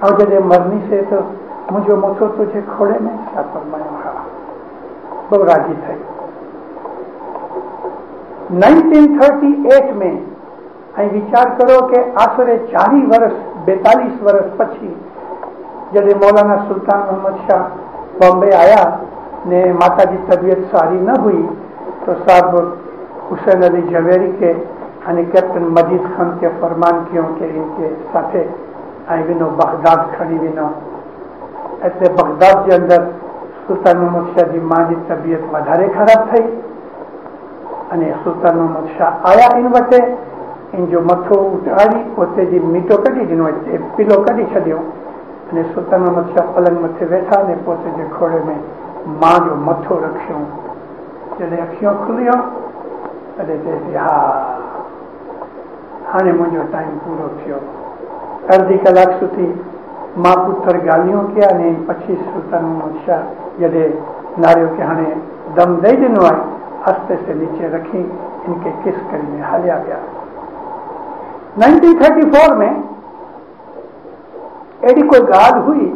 और जब मरनी से तो मुझे मथो तुझे खोड़े में क्या फरमाया બહુ રાજી થઈ. 1938 में અહીં વિચાર કરો કે આશરે 40 વર્ષ 42 વર્ષ પછી જ્યારે મૌલાના સુલ્તાન મોહમ્મદ શાહ બોમ્બે आया ने माताजी तबीयत सारी न हुई तो साहब हुसैन अली जवेरी के અને કેપ્ટન મજીદ ખાન के फरमान कियो કે इनके સાથે અહીં વિનો બગદાદ ખડી વિનો એટલે બગદાદ જે અંદર સુલ્તાન મોહમ્મદ શાહજી માજી તબિયત વધારે ખરાબ થઈ અને સુલ્તાન મોહમ્મદ શાહ આયા इन વટે इन जो मथो उठाड़ी पोते जी मीटो कढी ॾिनो पीलो कढी छॾियो અને સુલ્તાન મોહમ્મદ શાહ પલંગ मथे वेठा ने पोते जे खोड़े में मां जो मथो रखियो. जॾहिं अखियूं खुलियो तॾहिं चएसि हा हाणे मुंहिंजो टाइम पूरो थियो. अर्धी कलाक सुधी मां पुत्र ॻाल्हियूं कया ने પછી સુલ્તાન મોહમ્મદ શાહ जॾहिं नारियो के हाणे दम ॾेई ॾिनो आहे आस्ते से नीचे रखी इनके किस કરીને हलिया गया. 1934 में एड़ी कोई ॻाल्हि हुई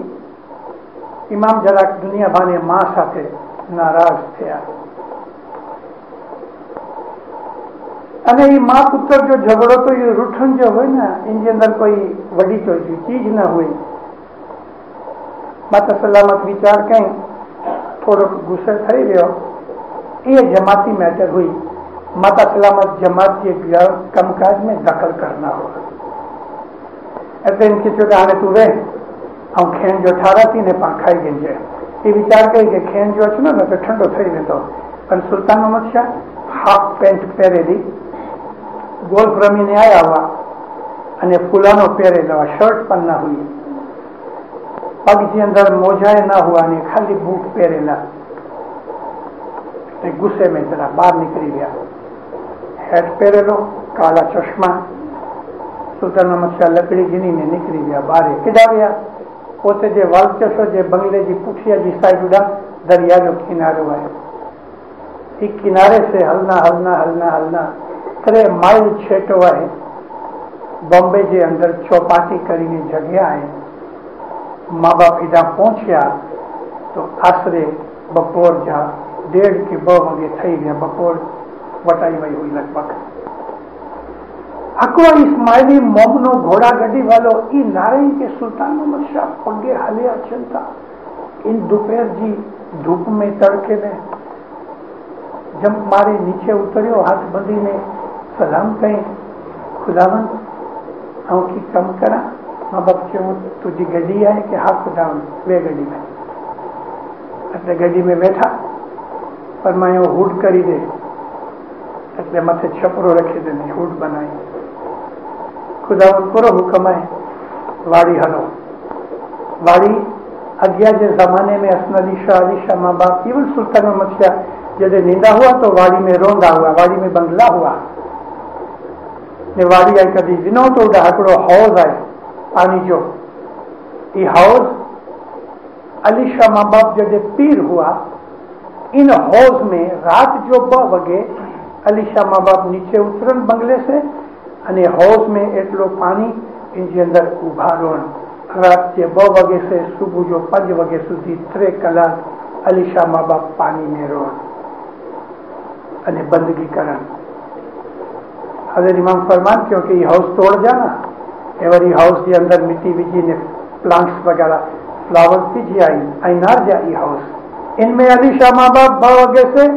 इमाम જરાક दुनिया भाने मां સાથે नाराज થયા અને એ મા પુત્ર જો ઝઘડો તો એ રૂઠણ જો હોય ને એની અંદર કોઈ વડી કોઈ ચીજ ન હોય. માતા સલામત વિચાર કઈ થોડોક ગુસ્સે થઈ રહ્યો એ જમાતી મેટર हुई. माता सलामत जमात के कामकाज में दखल करना होगा એટલે इनके चोटा हाणे तू वे ऐं खेन जो ठाराती ने पाण खाई गिंजे ये विचार कई कि खेन जो अचनो न तो ठंडो थई वेंदो. पर सुल्तान मोहम्मद शाह हाफ पेंट પહેરેલી गोल्फ रमीने आया हुआ અને फुलानो પહેરેલો शर्ट पण न हुई पग जे अंदर मोजाए न हुआ ने खाली बूट પહેરેલા. गुस्से में जरा बाहर निकली गया. हेट પહેરેલો काला चश्मा सुल्तान मोहम्मद शाह लकड़ी गिनी ने निकली गया बाहर किधा गया पोते जे वालचसो जे बंगले जी पुठिया जी साइड उड़ा दरिया जो किनारो है. ई किनारे से हलना हलना हलना हलना 3 माइल छेटो है. बॉम्बे जे अंदर चौपाटी करीने जगह है. माँ बाप इधा पहुंचा तो आसरे बपोर जा 1:30 के 2 वगे थी गया. बपोर वटाई वही हुई लगभग. हको इस्माइली मोमनो घोड़ा गड्डी वालो ई नारायण के सुल्तान मोहम्मद शाह पगे हले अचन था इन दोपहर जी धूप में तड़के में जब मारे नीचे उतरियो हाथ बंदी ने सलाम कई खुदावन आऊं की कम करा. माँ बाप क्यों तुझी गड्डी है कि हाँ खुदावन वे गड्डी में એટલે गड्डी में बैठा पर मैं हुड करी दे એટલે मथे छपरो रखी दे हुड बनाई. खुदावन पूरो हुक्म है वाड़ी हलो. वाड़ी अगिया जे जमाने में हसन अली शाह माँ बाप इवन सुल्तान मोहम्मद शाह जब नींदा हुआ तो वाड़ी में रोंदा हुआ. वाड़ी में बंगला हुआ ने वाड़ी आई कभी विनो तो उड़ा हिकिड़ो हाउस आहे पानी जो. ये हाउस अली शाह माँ बाप जब पीर हुआ इन हाउस में रात जो 2 वगे अली शाह माँ बाप नीचे उतरन बंगले से અને हाउस में एटलो पानी इनके अंदर उभा रोन. रात के 2 वगे से सुबह जो 5 वगे सुधी 3 कलाक अली शाह माँ बाप पानी में रोन અને बंदगी करन. हजरत इमाम फरमान क्योंकि ये हाउस तोड़ जाना एवर ये हाउस के अंदर मिट्टी विजी ने प्लांट्स वगैरह फ्लावर्स विजी आई नार जा ये हाउस. इनमें अली शाह माँ बाप 2 वगे से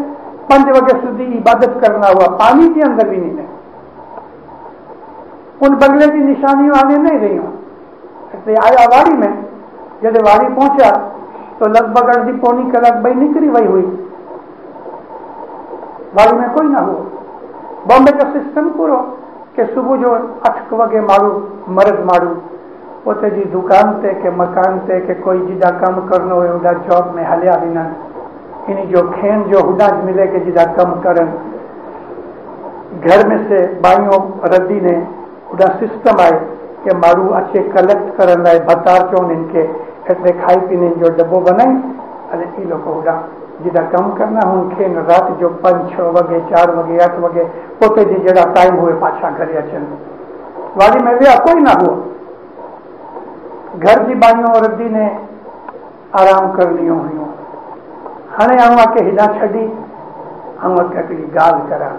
5 वगे सुधी इबादत करना हुआ पानी के अंदर भी नहीं. उन बंगले की निशानियों आने नहीं रही हूं. आया वाड़ी में जब वाड़ी पहुंचा तो लगभग 1.5-पौनी कलाक भाई निकली वही हुई. वाड़ी में कोई ना हो. बॉम्बे का सिस्टम पूरो के सुबह जो 8 वगे मारू मर्द मारू पोते जी दुकान ते के मकान ते के कोई जिदा कम करनो हो उदा जॉब में हलिया बिना इन जो खेन जो हुडा मिले के जिदा कम करन. घर में से बाइयों रद्दी ने उड़ा सिस्टम आए कि मारू अच्छे कलेक्ट करन लाए भतार चोन इनके એટલે खाई पीने जो डब्बो बनाई અને એ લોકો ઉડા जिदा कम करना हूँ खेन रात जो 5-6 वगे 4 वगे 8 वगे पोते जी जड़ा टाइम हुए पाछा घरे अचन. वाड़ी में विया कोई ना हुआ. घर की बाइयों रद्दी ने आराम करनी हुई. हाणे आऊं आके हिॾा छॾी आऊं आके हिकिड़ी ॻाल्हि करां।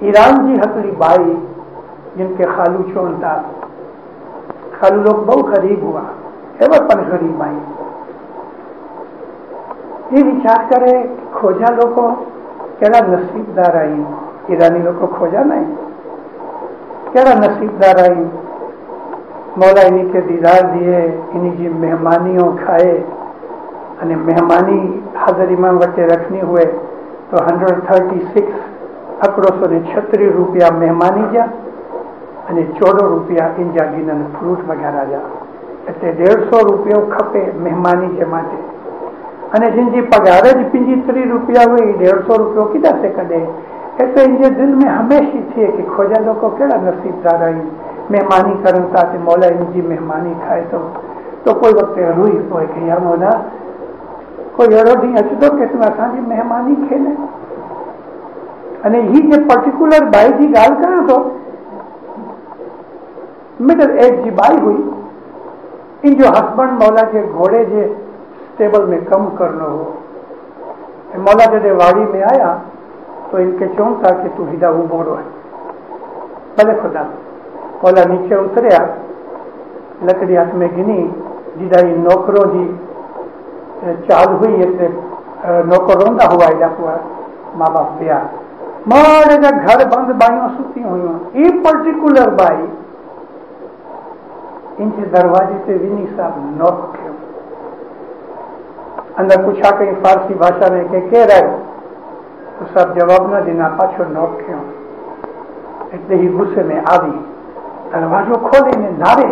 ईरान जी हिकिड़ी बाई जिन खे खालू चवनि था, खालू लोग बहुत गरीब हुआ, एवं पर गरीब आई। ये विचार करे खोजा लोगों केड़ा नसीबदार आई। ईरानी लोग खोजा नहीं, केड़ा नसीबदार आई। मौला इन्हीं के दीदार दिए, इन्हीं की मेहमानियों खाए અને મહેમાની હાજરીમાં વચ્ચે રખની हुए तो 136 ₹136 મહેમાની जा અને 14 રૂપિયા ઇંજા ગીનન ફ્રૂટ વગેરે जा એટલે ₹150 ખપે મહેમાની જે માટે અને जिनकी पगार ज ₹35 हुई ₹150 किधर से कढे। ऐसे इनके दिल में हमेशा थी कि खोजा लोग केड़ा नसीबदार आई मेहमानी करन था कि मौला इनकी मेहमानी खाए तो कोई वक्त रोई पोए कि या मौला कोई अड़ो डी अचदो कि तू असांजी मेहमानी खेले। अने ही जे पर्टिकुलर बाई की गाल करा तो मिडल एज जी बाई हुई। इन जो हस्बैंड मौला के घोड़े जे स्टेबल में कम करनो हो। मौला जॾहिं वाड़ी में आया तो इनके चवनि था कि तू हिदा उबो रहो। भले खुदा। मौला नीचे उतरिया, लकड़ी हाथ में गिनी, जिदा ही नौकरों की चाल हुई એટલે નોકર રોંદા हुआ એના પૂરા મા બાપ ગયા મારે घर बंद बाइयों सुती हुई। ये पर्टिकुलर बाई इनके दरवाजे से विनी साहब नॉक किया। अंदर पूछा कहीं फारसी भाषा में के रहे तो सब जवाब न देना, पाछो नॉक किया। એટલે ही गुस्से में आवी, दरवाजो खोले ने नारे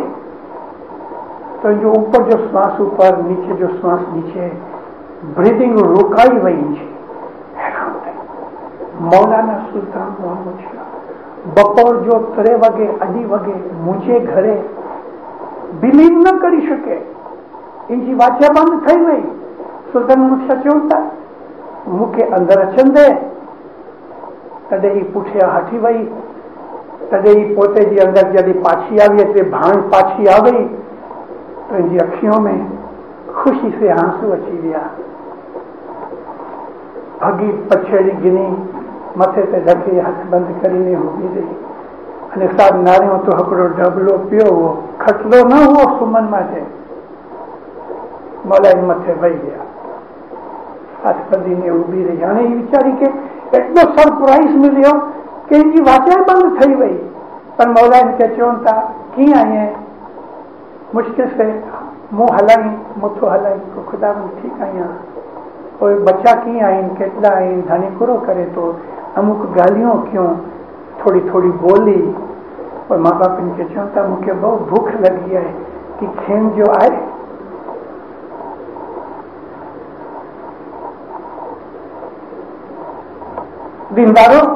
तो जो ऊपर जो श्वास ऊपर, नीचे जो श्वास नीचे, ब्रीदिंग रुकाई वही है। हैरान थे मौलाना सुल्तान मोहम्मद शाह बपोर जो 3 वागे 2 वागे मुझे घरे बिलीव न करी सके। इनकी वाचा बंद थी वही। सुल्तान मोहम्मद शाह चवता मुखे अंदर अचन दे। तॾहिं ही पुठिया हटी वही। तॾहिं ही पोते जी अंदर जॾहिं पाछी आई એટલે भाण पाछी आ गई तो इनकी अखियों में खुशी से आंसू अची गया। भगी पछेड़ी गिनी, मथे ते ढके हथ बंद करीने उभी रही અને સાબ નાર્યો તો હકડો ડબલો पियो वो खटलो न हुओ सुमन माटे। मौला मथे वही गया, हाथ बंधीने उभी रही। हाणे ये विचारी के एटलो सरप्राइज मिलियो कि इनकी वाचा बंद थी वही। पर मौला इनके चवनि था कीअं आई है। मुश्किल से मुंह हलाई, मुथो हलाई तो खुदा ठीक आई। कोई बच्चा की आइन केतला आइन धनी पूरो करे तो अमुक गालियों क्यों थोड़ी थोड़ी बोली। और माँ बाप इनके चवता मुझे बहुत भूख लगी है कि खेम जो आए। दीनदारों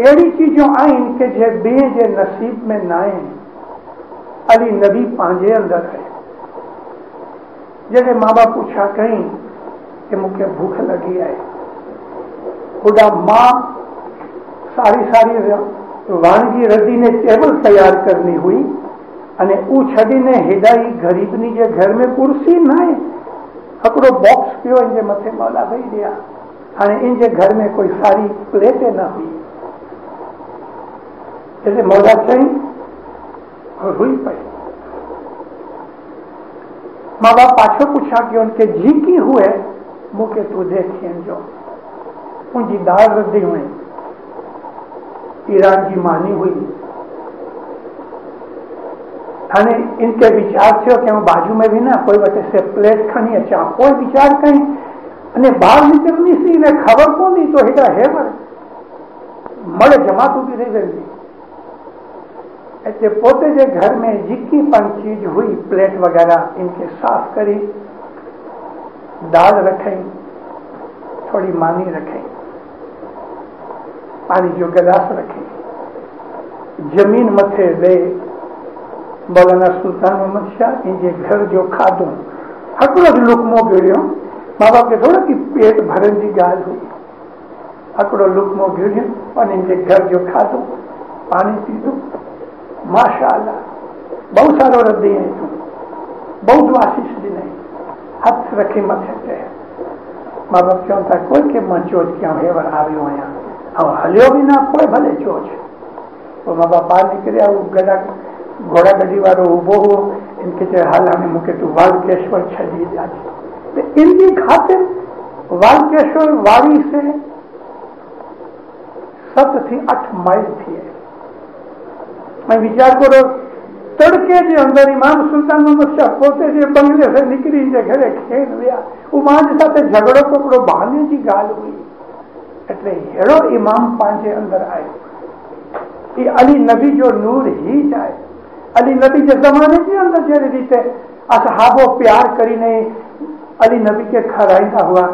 अड़ी चीजों आइन के जे बे जे नसीब में ना आइन। अली नबी पांजे अंदर है। जैसे माँ बाप पूछा कहीं कि मुझे भूख लगी है, खुदा माँ सारी सारी वानगी रदी ने टेबल तैयार करनी हुई अने ऊ छड़ी ने हिदाई गरीबनी जे घर में कुर्सी ना है। हकड़ो बॉक्स पियो इनके मथे मौला भई दिया। हाँ इनके घर में कोई सारी प्लेटें न हुई। जैसे मौला चई और हुई पई। माँ बाप पाछो पूछा कि उनके जी की हुए मुके तू देखिए जो उनकी दाल रद्दी हुई। ईरान की मानी हुई। हाणे इनके विचार थो कि बाजू में भी ना कोई वटे से प्लेट खणी अचा। कोई विचार कहीं अने बाहर निकलनी सी ने खबर कोनी तो हेड़ा हेवर मड़े जमात उभी रही वेंदी। એટલે પોતે જે घर में जिक्की पण चीज हुई प्लेट वगैरह इनके साफ करी, दाल रखी, थोड़ी मानी रखी, पानी जो गिलास रखी, जमीन मथे वे मौलाना सुल्तान मोहम्मद शाह इनके घर जो खाधो हकड़ो लुकमो गिड़ियो। माँ बाप के थोड़ा कि पेट भरन की गाल हुई। हकड़ो लुकमो गिड़ियो और इनके घर जो खाधो पानी पीधो। माशाअल्लाह बहुत सारो रद्दी है तू बहुत आशीष दी नहीं। हथ रखी मथे ते मां बाप चवनि था कोई के मां चोच कयां हेवर आवियो आहियां ऐं हलियो बि न पोइ भले चोच पोइ मां बाप ॿाहिरि निकिरिया गॾा घोड़ा गड्डी वारो उभो हो इनके चयो हाल हाणे मूंखे तूं वालकेश्वर छॾी ॾियां इनकी खातिर वालकेश्वर वाड़ी से 7 થી 8 माइल थी मैं विचार करो तड़के जे अंदर इमाम सुल्तान मोहम्मद शाह पोते जे बंगले से निकरी जे घरे खेन विया उमां जे साथे झगड़ो पकड़ो बहाने जी गाल हुई એટલે हेड़ो इमाम पंहिंजे अंदर आयो ये अली नबी जो नूर ही जाए अली नबी के ज़माने जे अंदर जहिड़ी रीते असहाबो प्यार करीने अली नबी के खाराईंदा हुआ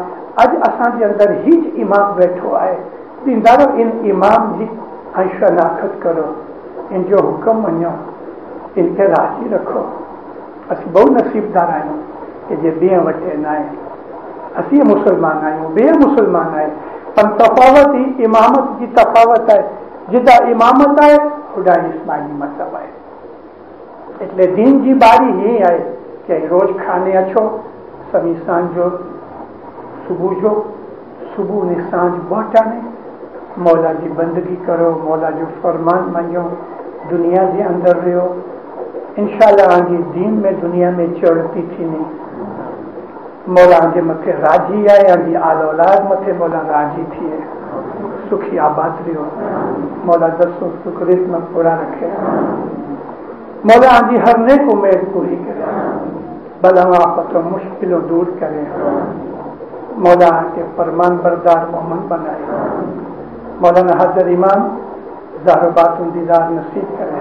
अज असांजे अंदर ही इमाम बैठो आहे दींदारो इन इमाम जी शनाख्त करो इन जो हुक्म मञो इनके राजी रखो असीं बहु नसीबदार आहियूं कि जे ॿिए वटे न आहे असीं मुसलमान आहियूं ॿिए मुसलमान आहे पर तफ़ावत ही इमामत जी तफ़ावत आहे जिता इमामत आहे होॾा इस्माइली मज़हब आहे એટલે दीन जी बारी ही आहे कि रोज खाने अचो समी सांझो सुबह ने सांझ ॿ मौला जी बंदगी करो मौला जो फरमान मञो दुनिया के अंदर रहो इंशाअल्लाह आंजी दीन में दुनिया में चढ़ती थी नहीं मौला आंजे मथे राजी आए आंजी आल औलाद मथे मौला राजी थिए सुखी आबाद रहो मौला दसों सुख रिज़्क़ में पूरा रखे मौला आंजी हर नेक उम्मीद पूरी करे बला आफत और मुश्किलों दूर करे मौला के फरमान बरदार मोहम्मद बनाए मौलाना हजर इमाम ज़ाहरा बातुन दीदार नसीब करे